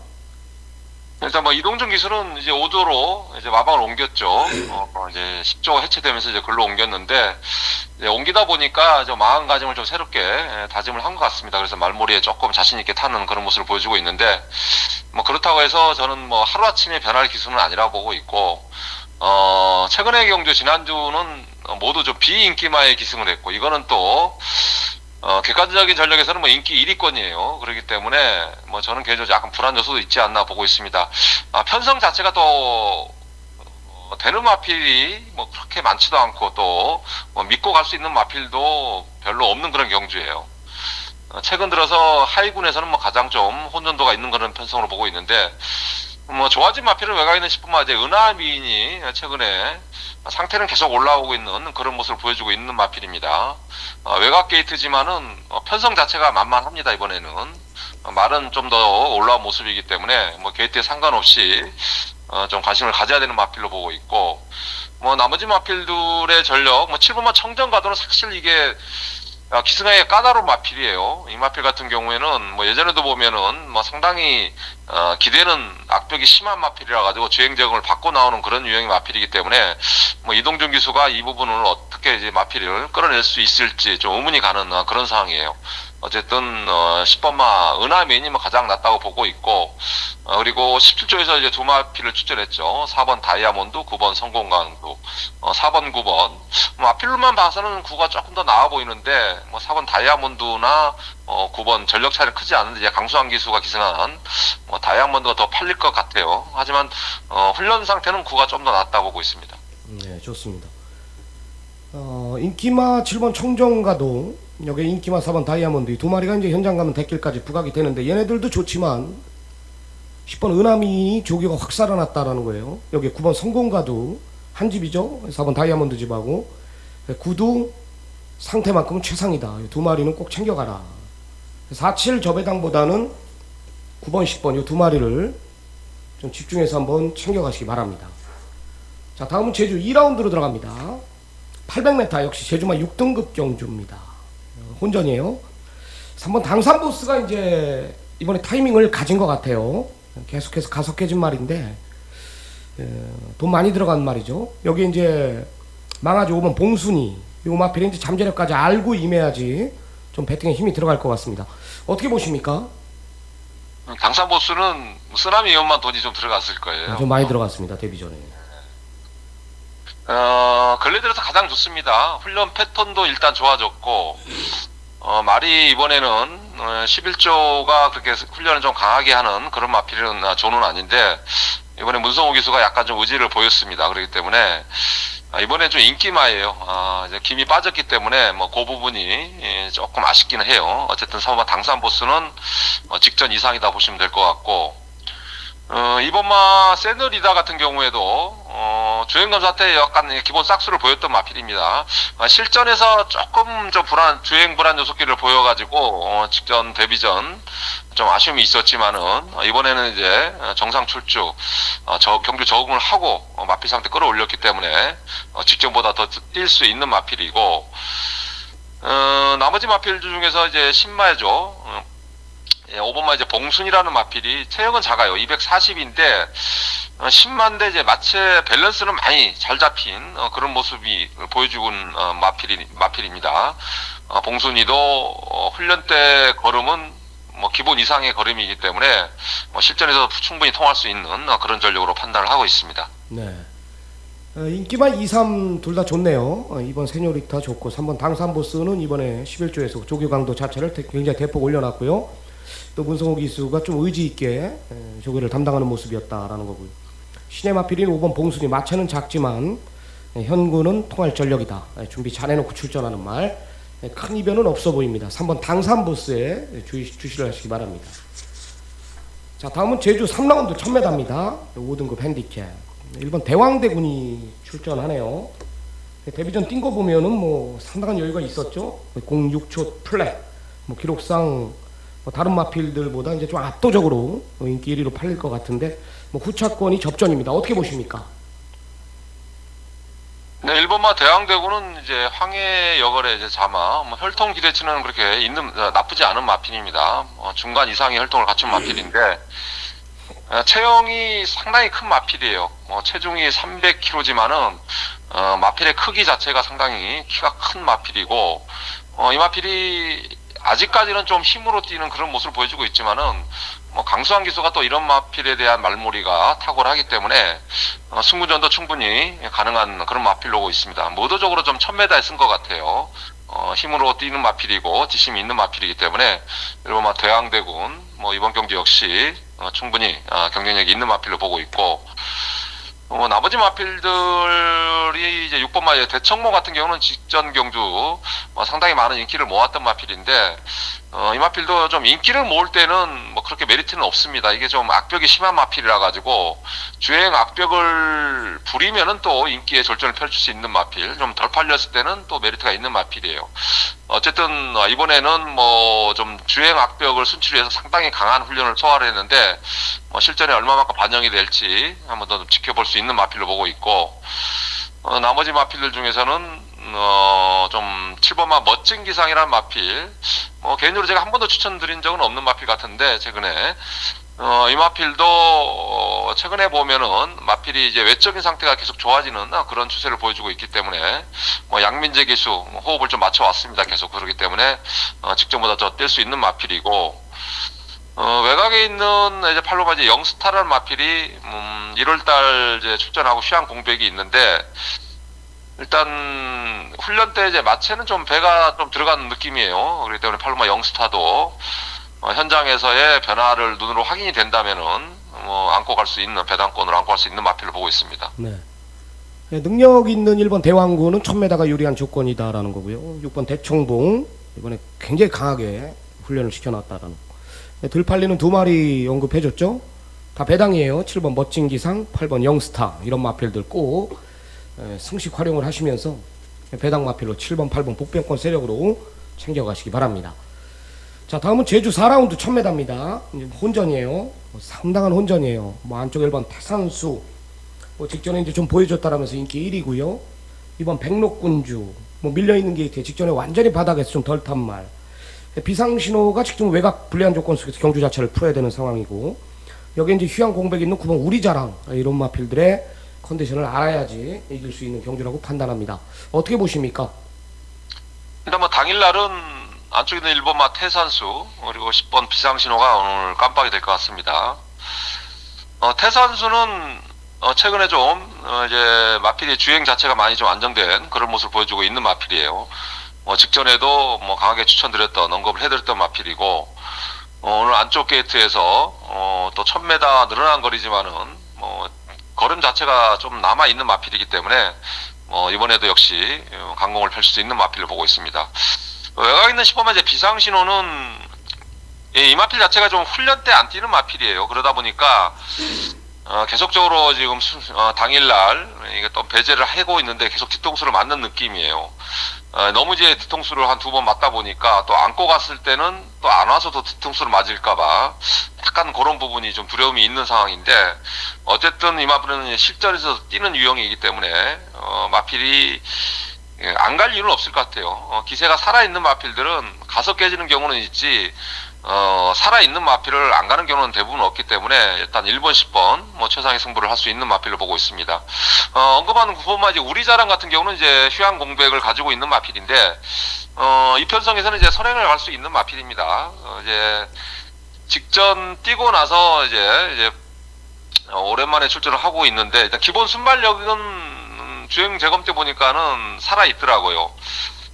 일단 뭐 이동준 기술은 이제 5조로 이제 마방을 옮겼죠. 이제 10조 해체되면서 이제 글로 옮겼는데 이제 옮기다 보니까 좀 마음가짐을 좀 새롭게 다짐을 한 것 같습니다. 그래서 말머리에 조금 자신 있게 타는 그런 모습을 보여주고 있는데 뭐 그렇다고 해서 저는 뭐 하루 아침에 변할 기술은 아니라고 보고 있고 최근의 경주 지난주는 모두 좀 비인기마에 기승을 했고 이거는 또 객관적인 전력에서는 뭐 인기 1위권이에요. 그렇기 때문에 뭐 저는 개인적으로 약간 불안 요소도 있지 않나 보고 있습니다. 편성 자체가 또 되는 마필이 뭐 그렇게 많지도 않고 또 믿고 갈 수 있는 마필도 별로 없는 그런 경주예요. 최근 들어서 하위군에서는 뭐 가장 좀 혼전도가 있는 그런 편성으로 보고 있는데 뭐 좋아진 마필은 외곽에 있는 10분만 이제 은하미인이 최근에 상태는 계속 올라오고 있는 그런 모습을 보여주고 있는 마필입니다. 외곽 게이트지만은 편성 자체가 만만합니다. 이번에는 말은 좀 더 올라온 모습이기 때문에 뭐 게이트에 상관없이 좀 관심을 가져야 되는 마필로 보고 있고 뭐 나머지 마필들의 전력 뭐 7번만 청정가도는 사실 이게 기승하게 까다로운 마필이에요. 이 마필 같은 경우에는 뭐 예전에도 보면은 뭐 상당히 기대는 악벽이 심한 마필이라 가지고 주행적을 받고 나오는 그런 유형의 마필이기 때문에 뭐 이동준 기수가 이 부분을 어떻게 이제 마필을 끌어낼 수 있을지 좀 의문이 가는 그런 상황이에요. 어쨌든 10번마 은하면이 뭐 가장 낫다고 보고 있고 그리고 17조에서 이제 두 마필을 출전했죠. 4번 다이아몬드, 9번 성공강도, 4번, 9번. 뭐 마필로만 봐서는 9가 조금 더 나아 보이는데 뭐 4번 다이아몬드나 9번 전력 차이는 크지 않은데 이제 강수환 기수가 기승한 뭐 다이아몬드가 더 팔릴 것 같아요. 하지만 훈련 상태는 9가 좀 더 낫다고 보고 있습니다. 네, 좋습니다. 인기마 7번 청정가도 여기 인기마 4번 다이아몬드 이 두 마리가 이제 현장 가면 대길까지 부각이 되는데 얘네들도 좋지만 10번 은하미 조교가 확 살아났다라는 거예요. 여기 9번 성공가도 한 집이죠. 4번 다이아몬드 집하고 9도 상태만큼은 최상이다. 이 두 마리는 꼭 챙겨가라. 47 저배당보다는 9번 10번 이 두 마리를 좀 집중해서 한번 챙겨가시기 바랍니다. 자, 다음은 제주 2라운드로 들어갑니다. 800m 역시 제주마 6등급 경주입니다. 혼전이에요. 3번 당산보스가 이제 이번에 타이밍을 가진 것 같아요. 계속해서 가속해진 말인데 돈 많이 들어간 말이죠. 여기 이제 망아지 5번 봉순이 요 마필이 이제 잠재력까지 알고 임해야지 좀 배팅에 힘이 들어갈 것 같습니다. 어떻게 보십니까? 당산 보수는 쓰나미 위험만 돈이 좀 들어갔을 거예요. 좀 많이 들어갔습니다. 데뷔 전에. 근래 들어서 가장 좋습니다. 훈련 패턴도 일단 좋아졌고, 말이 이번에는 11조가 그렇게 훈련을 좀 강하게 하는 그런 마필은 조는 아닌데, 이번에 문성호 기수가 약간 좀 의지를 보였습니다. 그렇기 때문에, 이번에 좀 인기마예요. 이제 김이 빠졌기 때문에 뭐 그 부분이 조금 아쉽기는 해요. 어쨌든 당산 보스는 직전 이상이다 보시면 될 것 같고, 이번마 세너리다 같은 경우에도 주행검사 때 약간 기본 싹수를 보였던 마필입니다. 실전에서 조금 좀 주행 불안 요소끼를 보여가지고 직전 데뷔전 좀 아쉬움이 있었지만은 이번에는 이제 정상 출주 경주 적응을 하고 마필 상태 끌어올렸기 때문에 직전보다 더 뛸 수 있는 마필이고, 나머지 마필 중에서 이제 신마죠. 5번마 이제 봉순이라는 마필이 체형은 작아요. 240인데 10만대 이제 마체 밸런스는 많이 잘 잡힌 그런 모습이 보여주는 마필입니다. 봉순이도 훈련 때 걸음은 뭐 기본 이상의 걸음이기 때문에 실전에서 충분히 통할 수 있는 그런 전력으로 판단을 하고 있습니다. 네. 인기만 2, 3 둘 다 좋네요. 2번 세뇨리타 좋고 3번 당산보스는 이번에 11조에서 조교강도 자체를 굉장히 대폭 올려놨고요. 또 문성호 기수가 좀 의지 있게 조교를 담당하는 모습이었다라는 거고요. 신의 마필인 5번 봉순이 마차는 작지만 현구는 통할 전력이다. 준비 잘해놓고 출전하는 말. 큰 이변은 없어 보입니다. 3번 당산보스에 주시를 하시기 바랍니다. 자, 다음은 제주 3라운드 1000m입니다. 5등급 핸디캡. 1번 대왕대군이 출전하네요. 데뷔전 뛴 거 보면은 뭐 상당한 여유가 있었죠. 06초 플랫. 뭐 기록상 다른 마필들보다 이제 좀 압도적으로 인기 1위로 팔릴 것 같은데 뭐 후차권이 접전입니다. 어떻게 보십니까? 네, 1번마 대왕대구는 이제 황해 여걸의 이제 자마, 혈통 기대치는 그렇게 나쁘지 않은 마필입니다. 중간 이상의 혈통을 갖춘 마필인데, 체형이 상당히 큰 마필이에요. 체중이 300kg지만은, 마필의 크기 자체가 상당히 키가 큰 마필이고, 이 마필이 아직까지는 좀 힘으로 뛰는 그런 모습을 보여주고 있지만은, 강수환 기수가 또 이런 마필에 대한 말머리가 탁월하기 때문에 승부전도 충분히 가능한 그런 마필로 오고 있습니다. 모두적으로 좀 1000m에 쓴 것 같아요. 힘으로 뛰는 마필이고 지심이 있는 마필이기 때문에 일본 대왕대군 이번 경기 역시 충분히 경쟁력이 있는 마필로 보고 있고, 나머지 마필들이 이제 6번마 대청모 같은 경우는 직전 경주 상당히 많은 인기를 모았던 마필인데, 이 마필도 좀 인기를 모을 때는 그렇게 메리트는 없습니다. 이게 좀 악벽이 심한 마필이라 가지고 주행 악벽을 부리면은 또 인기의 절전을 펼칠 수 있는 마필, 좀 덜 팔렸을 때는 또 메리트가 있는 마필이에요. 어쨌든 이번에는 좀 주행 악벽을 순치를 위해서 상당히 강한 훈련을 소화를 했는데 실전에 얼마만큼 반영이 될지 한번 더 지켜볼 수 있는 마필로 보고 있고, 나머지 마필들 중에서는 좀 7번마 멋진 기상이라는 마필, 개인적으로 제가 한 번도 추천드린 적은 없는 마필 같은데 최근에 이 마필도 최근에 보면은 마필이 이제 외적인 상태가 계속 좋아지는 그런 추세를 보여주고 있기 때문에 양민재 기수 호흡을 좀 맞춰 왔습니다. 계속 그러기 때문에 직전보다 더 뛸 수 있는 마필이고, 외곽에 있는 이제 8번마 이제 영스타라는 마필이 1월달 이제 출전하고 휴양 공백이 있는데, 일단 훈련 때 이제 마체는 좀 배가 좀 들어가는 느낌이에요. 그렇기 때문에 8번마 영스타도 현장에서의 변화를 눈으로 확인이 된다면은 안고 갈 수 있는, 배당권으로 안고 갈 수 있는 마필을 보고 있습니다. 네. 능력 있는 1번 대왕구는 1000m가 유리한 조건이다라는 거고요. 6번 대청봉 이번에 굉장히 강하게 훈련을 시켜놨다라는 거. 들팔리는 두 마리 언급해줬죠. 다 배당이에요. 7번 멋진 기상, 8번 영스타 이런 마필들 꼭 승식 활용을 하시면서 배당 마필로 7번, 8번 복병권 세력으로 챙겨가시기 바랍니다. 자, 다음은 제주 4라운드 1000m입니다. 혼전이에요. 상당한 혼전이에요. 안쪽 1번 태산수 직전에 이제 좀 보여줬다라면서 인기 1위고요. 2번 백록군주 밀려있는 게이트에 직전에 완전히 바닥에서 좀 덜 탄 말. 비상신호가 직접 외곽 불리한 조건 속에서 경주 자체를 풀어야 되는 상황이고, 여기 이제 휴양 공백이 있는 9번 우리자랑 이런 마필들의 컨디션을 알아야지 이길 수 있는 경주라고 판단합니다. 어떻게 보십니까? 일단 뭐 당일날은 안쪽에 있는 1번마 태산수 그리고 10번 비상신호가 오늘 깜빡이 될 것 같습니다. 태산수는 최근에 좀 이제 마필의 주행 자체가 많이 좀 안정된 그런 모습을 보여주고 있는 마필이에요. 직전에도 뭐 강하게 추천드렸던 언급을 해드렸던 마필이고 오늘 안쪽 게이트에서 또 1000m 늘어난 거리지만은 걸음 자체가 좀 남아 있는 마필이기 때문에 이번에도 역시 강공을 펼칠 수 있는 마필을 보고 있습니다. 외곽 있는 10번마 이제 비상신호는 이 마필 자체가 좀 훈련 때 안 뛰는 마필이에요. 그러다 보니까 계속적으로 지금 당일날 이게 또 배제를 하고 있는데 계속 뒤통수를 맞는 느낌이에요. 너무 이제 뒤통수를 한 2번 맞다 보니까 또 안고 갔을 때는 또 안 와서도 뒤통수를 맞을까봐 약간 그런 부분이 좀 두려움이 있는 상황인데 어쨌든 이 마필은 실전에서 뛰는 유형이기 때문에 마필이 안 갈 이유는 없을 것 같아요. 기세가 살아있는 마필들은 가서 깨지는 경우는 있지 살아있는 마필을 안 가는 경우는 대부분 없기 때문에 일단 1번, 10번 최상의 승부를 할 수 있는 마필을 보고 있습니다. 언급하는 9번마 이제 우리자랑 같은 경우는 이제 휴양 공백을 가지고 있는 마필인데 이 편성에서는 이제 선행을 갈 수 있는 마필입니다. 이제 직전 뛰고 나서 이제 오랜만에 출전을 하고 있는데 일단 기본 순발력은 주행 재검 때 보니까는 살아 있더라고요.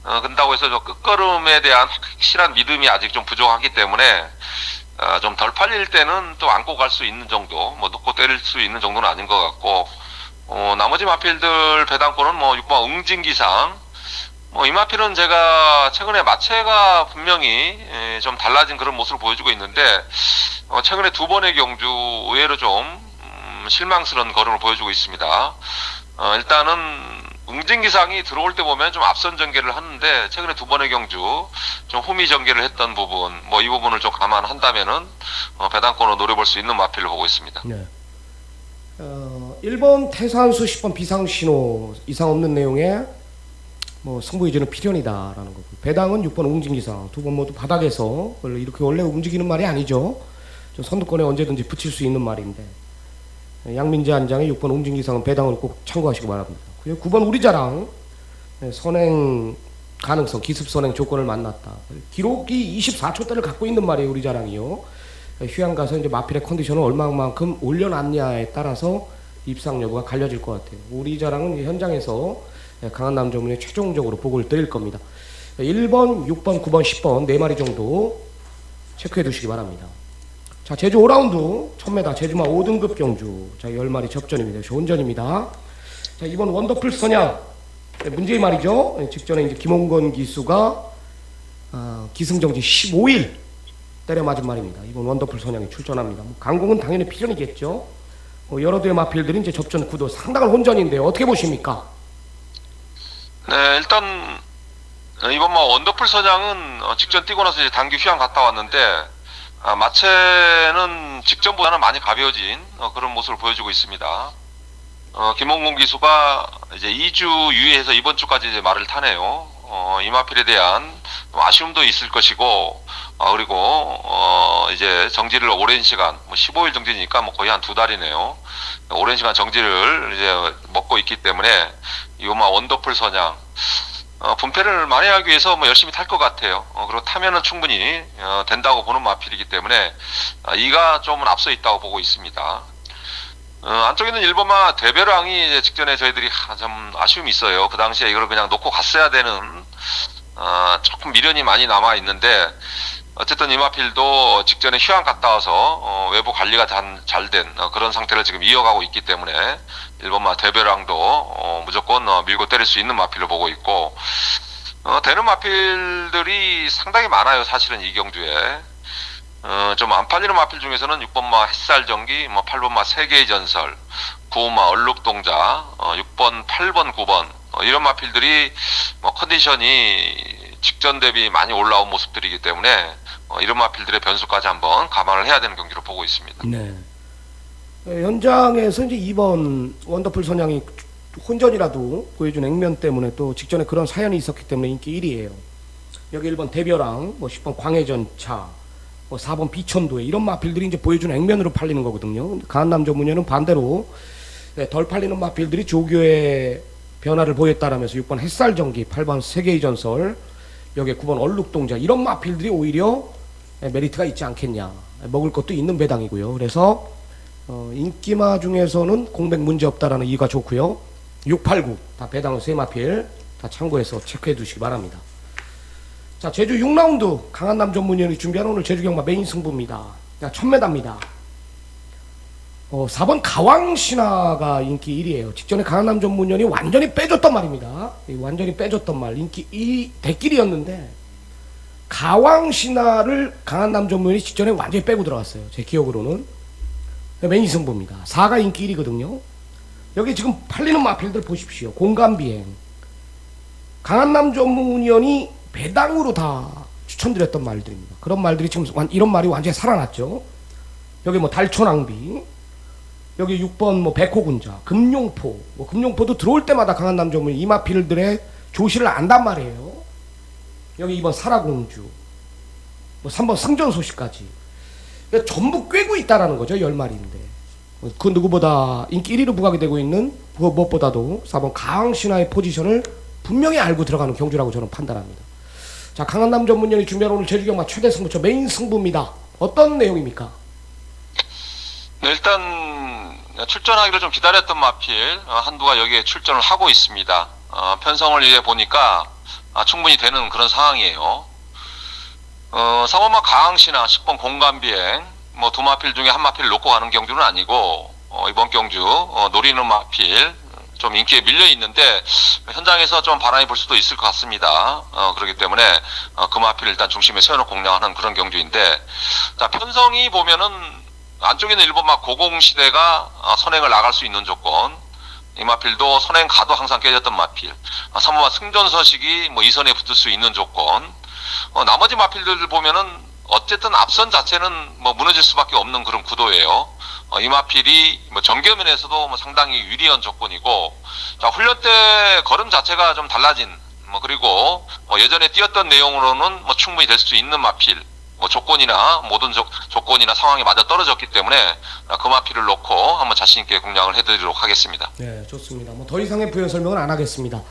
그런다고 해서 저 끝걸음에 대한 확실한 믿음이 아직 좀 부족하기 때문에 좀 덜 팔릴 때는 또 안고 갈 수 있는 정도, 놓고 때릴 수 있는 정도는 아닌 것 같고, 나머지 마필들 배당권은 6번 응징기상, 이 마필은 제가 최근에 마체가 분명히 좀 달라진 그런 모습을 보여주고 있는데, 최근에 2번의 경주 의외로 좀 실망스러운 걸음을 보여주고 있습니다. 일단은 응징기상이 들어올 때 보면 좀 앞선 전개를 하는데 최근에 2번의 경주 좀 후미 전개를 했던 부분 이 부분을 좀 감안한다면은 배당권으로 노려볼 수 있는 마필을 보고 있습니다. 네. 1번 태산수 10번 비상신호 이상 없는 내용의 승부 유지는 필연이다라는 거고 배당은 6번 응징기상 2번 모두 바닥에서 이렇게 원래 움직이는 말이 아니죠. 좀 선두권에 언제든지 붙일 수 있는 말인데 양민재 안장의 6번 응징기상은 배당을 꼭 참고하시기 바랍니다. 9번 우리자랑 선행 가능성 기습 선행 조건을 만났다. 기록이 24초대를 갖고 있는 말이에요. 우리자랑이요. 휴양 가서 이제 마필의 컨디션을 얼마만큼 올려놨냐에 따라서 입상 여부가 갈려질 것 같아요. 우리자랑은 현장에서 강한 남조문에 최종적으로 보고를 드릴 겁니다. 1번, 6번, 9번, 10번 4마리 정도 체크해 두시기 바랍니다. 자, 제주 5라운드 1000m 제주마 5등급 경주. 자, 10마리 접전입니다. 좋은전입니다. 자, 이번 원더풀 선양 문제의 말이죠. 직전에 이제 김홍건 기수가 기승정지 15일 때려 맞은 말입니다. 이번 원더풀 선양이 출전합니다. 강공은 당연히 필연이겠죠. 여러 대의 마필들이 이제 접전 구도 상당한 혼전인데요. 어떻게 보십니까? 네, 일단 이번 원더풀 선양은 직전 뛰고 나서 이제 단기 휴양 갔다 왔는데 마체는 직전보다는 많이 가벼워진 그런 모습을 보여주고 있습니다. 김홍곤 기수가 이제 2주 유예해서 이번 주까지 이제 말을 타네요. 이 마필에 대한 아쉬움도 있을 것이고, 그리고 이제 정지를 오랜 시간, 15일 정지니까 거의 한 2달이네요. 오랜 시간 정지를 이제 먹고 있기 때문에 이번 원더풀 선양 분패를 만회하기 위해서 열심히 탈 것 같아요. 그리고 타면은 충분히 된다고 보는 마필이기 때문에 이가 좀 앞서 있다고 보고 있습니다. 안쪽에 있는 1번마 대배랑이 이제 직전에 저희들이 좀 아쉬움이 있어요. 그 당시에 이걸 그냥 놓고 갔어야 되는 조금 미련이 많이 남아 있는데 어쨌든 이 마필도 직전에 휴양 갔다 와서 외부 관리가 잘 된 그런 상태를 지금 이어가고 있기 때문에 1번마 대배랑도 무조건 밀고 때릴 수 있는 마필을 보고 있고 되는 마필들이 상당히 많아요. 사실은 이 경주에 좀 안 팔리는 마필 중에서는 6번마 햇살전기, 8번마 세계의 전설, 9번마 얼룩동자, 6번, 8번, 9번 이런 마필들이 컨디션이 직전 대비 많이 올라온 모습들이기 때문에 이런 마필들의 변수까지 한번 감안을 해야 되는 경기로 보고 있습니다. 네. 현장에서 이제 2번 원더풀 선양이 혼전이라도 보여준 액면 때문에 또 직전에 그런 사연이 있었기 때문에 인기 1위예요. 여기 1번 대벼랑, 10번 광해전차, 4번 비천도에 이런 마필들이 이제 보여준 액면으로 팔리는 거거든요. 강한남 전문연은 반대로 네, 덜 팔리는 마필들이 조교의 변화를 보였다라면서 6번 햇살전기, 8번 세계의 전설, 여기에 9번 얼룩동자 이런 마필들이 오히려 메리트가 있지 않겠냐. 먹을 것도 있는 배당이고요. 그래서 인기마 중에서는 공백 문제 없다라는 이유가 좋고요. 6, 8, 9 다 배당은 세 마필 다 참고해서 체크해 두시기 바랍니다. 자, 제주 6라운드 강한남 전문위원이 준비한 오늘 제주 경마 메인 승부입니다. 1000m입니다. 4번 가왕신화가 인기 1위에요. 직전에 강한남 전문위원이 완전히 빼줬단 말입니다. 완전히 빼줬던 말. 인기 1위 대길이었는데 가왕신화를 강한남 전문위원이 직전에 완전히 빼고 들어갔어요. 제 기억으로는. 메인 승부입니다. 4가 인기 1위거든요. 여기 지금 팔리는 마필들 보십시오. 공감비행. 강한남 전문위원이 배당으로 다 추천드렸던 말들입니다. 그런 말들이 지금 이런 말이 완전히 살아났죠. 여기 뭐 달초낭비, 여기 6번 뭐 백호군자, 금룡포, 뭐 금룡포도 들어올 때마다 강한남 전문 이마필들의 조시를 안단 말이에요. 여기 2번 사라공주, 뭐 3번 승전소식까지 그러니까 전부 꿰고 있다라는 거죠. 10마리인데 그 누구보다 인기 1위로 부각이 되고 있는 무엇보다도 4번 가왕신화의 포지션을 분명히 알고 들어가는 경주라고 저는 판단합니다. 자, 강한남 전문위원이 준비한 오늘 제주경마 최대 승부처 메인 승부입니다. 어떤 내용입니까? 네, 일단 출전하기로 좀 기다렸던 마필 한두가 여기에 출전을 하고 있습니다. 편성을 이제 보니까 충분히 되는 그런 상황이에요. 3번마 가항시나 10번 공감비행 뭐 두 마필 중에 한 마필을 놓고 가는 경주는 아니고 이번 경주 노리는 마필 좀 인기에 밀려 있는데 현장에서 좀 바람이 불 수도 있을 것 같습니다. 그렇기 때문에 그 마필을 일단 중심에 세워놓고 공략하는 그런 경주인데, 자, 편성이 보면은 안쪽에는 1번마 고공시대가 선행을 나갈 수 있는 조건, 이 마필도 선행 가도 항상 깨졌던 마필, 3번마 승전서식이 뭐 2선에 붙을 수 있는 조건, 나머지 마필들 보면은 어쨌든 앞선 자체는 뭐 무너질 수밖에 없는 그런 구도예요. 이 마필이 뭐 정교면에서도 뭐 상당히 유리한 조건이고, 자, 훈련 때 걸음 자체가 좀 달라진, 뭐 그리고 예전에 뛰었던 내용으로는 뭐 충분히 될 수 있는 마필, 뭐 조건이나 모든 조건이나 상황이 맞아 떨어졌기 때문에 그 마필을 놓고 한번 자신 있게 공략을 해드리도록 하겠습니다. 네, 좋습니다. 뭐 더 이상의 부연 설명은 안 하겠습니다.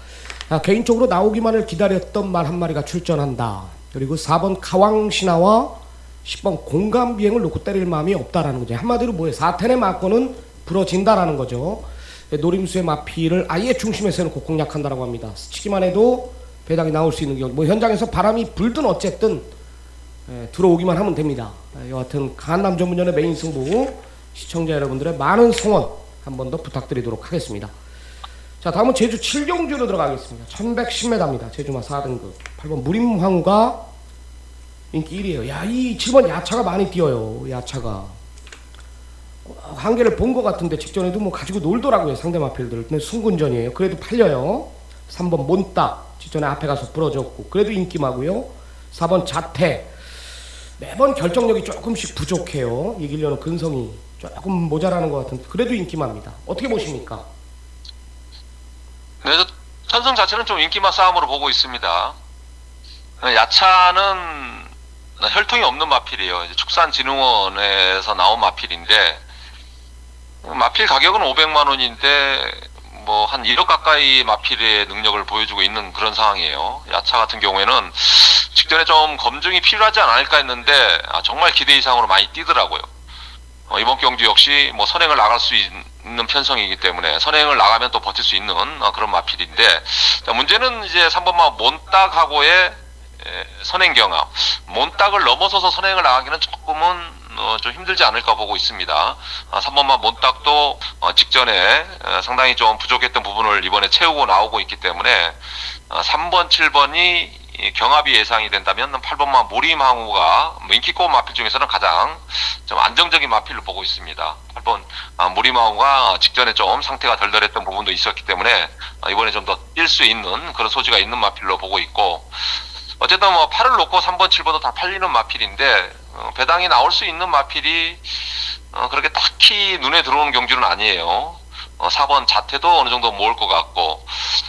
개인적으로 나오기만을 기다렸던 말 한 마리가 출전한다. 그리고 4번 가왕신화와 10번 공감비행을 놓고 때릴 마음이 없다라는 거죠. 한마디로 뭐예요? 4텐의 마권은 부러진다라는 거죠. 노림수의 마피를 아예 중심에 세워놓고 공략한다라고 합니다. 스치기만 해도 배당이 나올 수 있는 경우, 뭐 현장에서 바람이 불든 어쨌든 들어오기만 하면 됩니다. 여하튼 강한남 전문위원의 메인 승부 시청자 여러분들의 많은 성원 한 번 더 부탁드리도록 하겠습니다. 자, 다음은 제주 7경주로 들어가겠습니다. 1110m입니다. 제주마 4등급 8번 무림황후가 인기 1위에요. 야, 이 7번 야차가 많이 뛰어요. 야차가 한계를 본 것 같은데 직전에도 뭐 가지고 놀더라고요. 상대 마필들. 근데 순군전이에요. 그래도 팔려요. 3번 몬딱 직전에 앞에 가서 부러졌고 그래도 인기마고요. 4번 자태 매번 결정력이 조금씩 부족해요. 이기려는 근성이 조금 모자라는 것 같은데 그래도 인기마입니다. 어떻게 보십니까? 네, 천성 자체는 좀 인기마 싸움으로 보고 있습니다. 야차는 혈통이 없는 마필이에요. 이제 축산진흥원에서 나온 마필인데, 마필 가격은 500만 원인데 뭐 한 1억 가까이 마필의 능력을 보여주고 있는 그런 상황이에요. 야차 같은 경우에는 직전에 좀 검증이 필요하지 않을까 했는데 정말 기대 이상으로 많이 뛰더라고요. 이번 경주 역시 뭐 선행을 나갈 수 있는 편성이기 때문에 선행을 나가면 또 버틸 수 있는 그런 마필인데, 문제는 이제 3번마 몬딱하고의 선행 경합, 몬딱을 넘어서서 선행을 나가기는 조금은 좀 힘들지 않을까 보고 있습니다. 3번마 몬딱도 직전에 상당히 좀 부족했던 부분을 이번에 채우고 나오고 있기 때문에 3번, 7번이 경합이 예상이 된다면 8번마 무림항우가 인기꼽 마필 중에서는 가장 좀 안정적인 마필로 보고 있습니다. 8번 무림항우가 직전에 좀 상태가 덜덜했던 부분도 있었기 때문에 이번에 좀 더 뛸 수 있는 그런 소지가 있는 마필로 보고 있고, 어쨌든 뭐 8을 놓고 3번, 7번도 다 팔리는 마필인데 배당이 나올 수 있는 마필이 그렇게 딱히 눈에 들어오는 경주는 아니에요. 4번 자태도 어느 정도 모을 것 같고,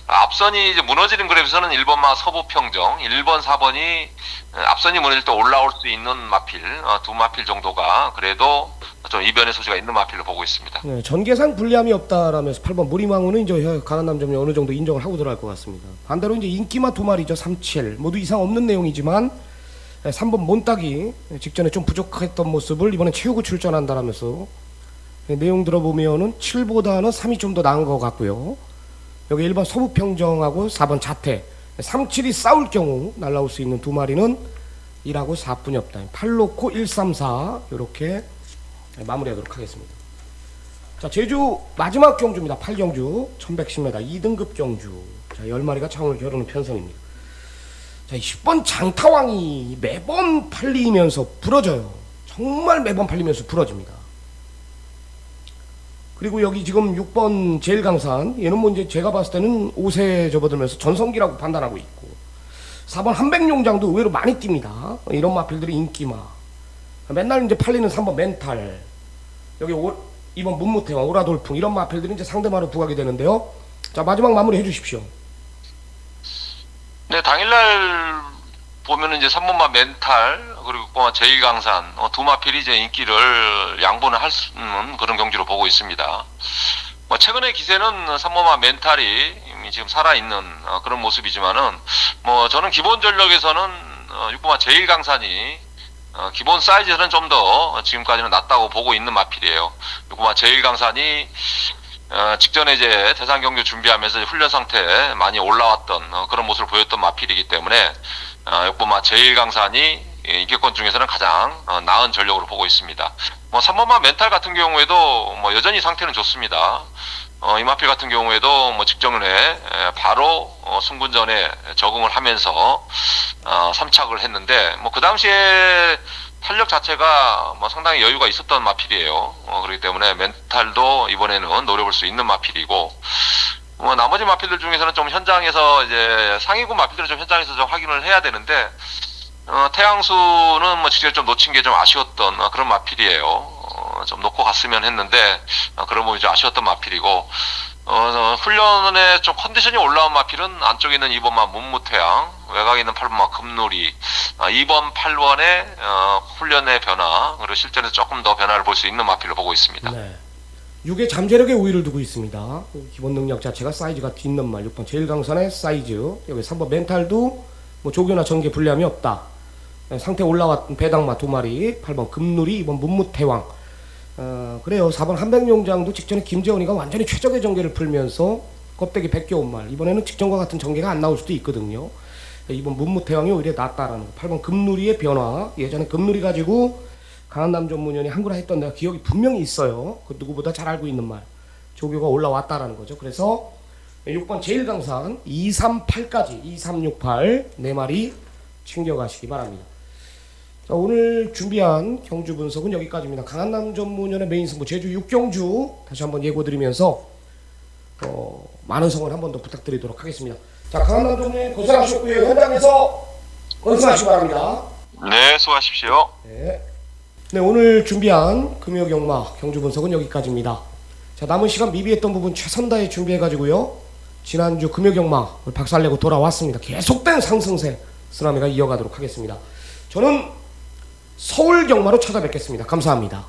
앞선이 이제 무너지는 그래프에서는 1번마 서부평정, 1번, 4번이 앞선이 무너질 때 올라올 수 있는 마필, 두 마필 정도가 그래도 좀 이변의 소지가 있는 마필로 보고 있습니다. 네, 전개상 불리함이 없다라면서 8번 무리망우는 이제 강한남 점이 어느 정도 인정을 하고 들어갈 것 같습니다. 반대로 이제 인기마 두 마리죠. 3, 7 모두 이상 없는 내용이지만 3번 몬따기 직전에 좀 부족했던 모습을 이번엔 채우고 출전한다라면서 내용 들어보면은 7보다는 3이 좀 더 나은 것 같고요. 여기 1번 서부평정하고 4번 자태 3, 7이 싸울 경우 날라올 수 있는 두 마리는 1하고 4뿐이 없다. 8 놓고 1, 3, 4 이렇게 마무리하도록 하겠습니다. 자, 제주 마지막 경주입니다. 8경주 1110m 2등급 경주. 자, 10마리가 창을 겨루는 편성입니다. 자, 10번 장타왕이 매번 팔리면서 부러져요. 정말 매번 팔리면서 부러집니다. 그리고 여기 지금 6번 제일강산, 얘는 뭐 이제 제가 봤을 때는 5세 접어들면서 전성기라고 판단하고 있고, 4번 한백용장도 의외로 많이 뜁니다. 이런 마필들이 인기마. 맨날 이제 팔리는 3번 멘탈, 여기 2번 문무태왕, 오라돌풍, 이런 마필들이 이제 상대마로 부각이 되는데요. 자, 마지막 마무리 해주십시오. 네, 당일날 보면은 이제 3번마 멘탈, 그리고 6번마 제일강산, 두 마필이 이제 인기를 양분을 할 수 있는 그런 경주로 보고 있습니다. 뭐, 최근의 기세는 3번마 멘탈이 이미 지금 살아있는 그런 모습이지만은, 뭐, 저는 기본 전력에서는 6번마 제일강산이 기본 사이즈는 좀 더 지금까지는 낫다고 보고 있는 마필이에요. 6번마 제일강산이 직전에 이제 대상 경주 준비하면서 훈련 상태에 많이 올라왔던 그런 모습을 보였던 마필이기 때문에 6번마 제일강산이 이격권 중에서는 가장 나은 전력으로 보고 있습니다. 뭐 3번마 멘탈 같은 경우에도 뭐 여전히 상태는 좋습니다. 이 마필 같은 경우에도 뭐 직전에 바로 승군전에 적응을 하면서 3착을 했는데 뭐 그 당시에 탄력 자체가 뭐 상당히 여유가 있었던 마필이에요. 그렇기 때문에 멘탈도 이번에는 노려볼 수 있는 마필이고, 뭐 나머지 마필들 중에서는 좀 현장에서 이제 상위군 마필들은 좀 현장에서 좀 확인을 해야 되는데, 태양수는 뭐 직접 좀 놓친 게 좀 아쉬웠던 그런 마필이에요. 좀 놓고 갔으면 했는데 그런 부분이 좀 아쉬웠던 마필이고, 훈련에 좀 컨디션이 올라온 마필은 안쪽에 있는 2번마 문무태양, 외곽에 있는 8번마 금누리, 2번, 8번의 훈련의 변화, 그리고 실전에서 조금 더 변화를 볼 수 있는 마필로 보고 있습니다. 네. 6의 잠재력에 우위를 두고 있습니다. 기본 능력 자체가 사이즈가 뒤는 말. 6번 제일강산의 사이즈, 여기 3번 멘탈도 뭐 조교나 전개 불리함이 없다. 상태 올라왔던 배당마 두 마리, 8번 금누리, 2번 문무태왕. 그래요. 4번 한백용장도 직전에 김재원이가 완전히 최적의 전개를 풀면서 껍데기 벗겨온 말. 이번에는 직전과 같은 전개가 안 나올 수도 있거든요. 2번 문무태왕이 오히려 낫다라는 거. 8번 금누리의 변화. 예전에 금누리 가지고 강한남 전문위원이 한구라 했던 내가 기억이 분명히 있어요. 그 누구보다 잘 알고 있는 말. 조교가 올라왔다라는 거죠. 그래서 6번 제일강산 238까지 2368 4마리 챙겨가시기 바랍니다. 자, 오늘 준비한 경주 분석은 여기까지입니다. 강한남 전문위원의 메인 승부 제주 6경주 다시 한번 예고드리면서 많은 성원 한 번 더 부탁드리도록 하겠습니다. 자, 강한남 전문위원 고생하셨고요. 현장에서 건승하시기 바랍니다. 네, 수고하십시오. 네, 오늘 준비한 금요경마 경주 분석은 여기까지입니다. 자, 남은 시간 미비했던 부분 최선 다해 준비해가지고요. 지난주 금요경마 박살내고 돌아왔습니다. 계속된 상승세 쓰나미가 이어가도록 하겠습니다. 저는 서울경마로 찾아뵙겠습니다. 감사합니다.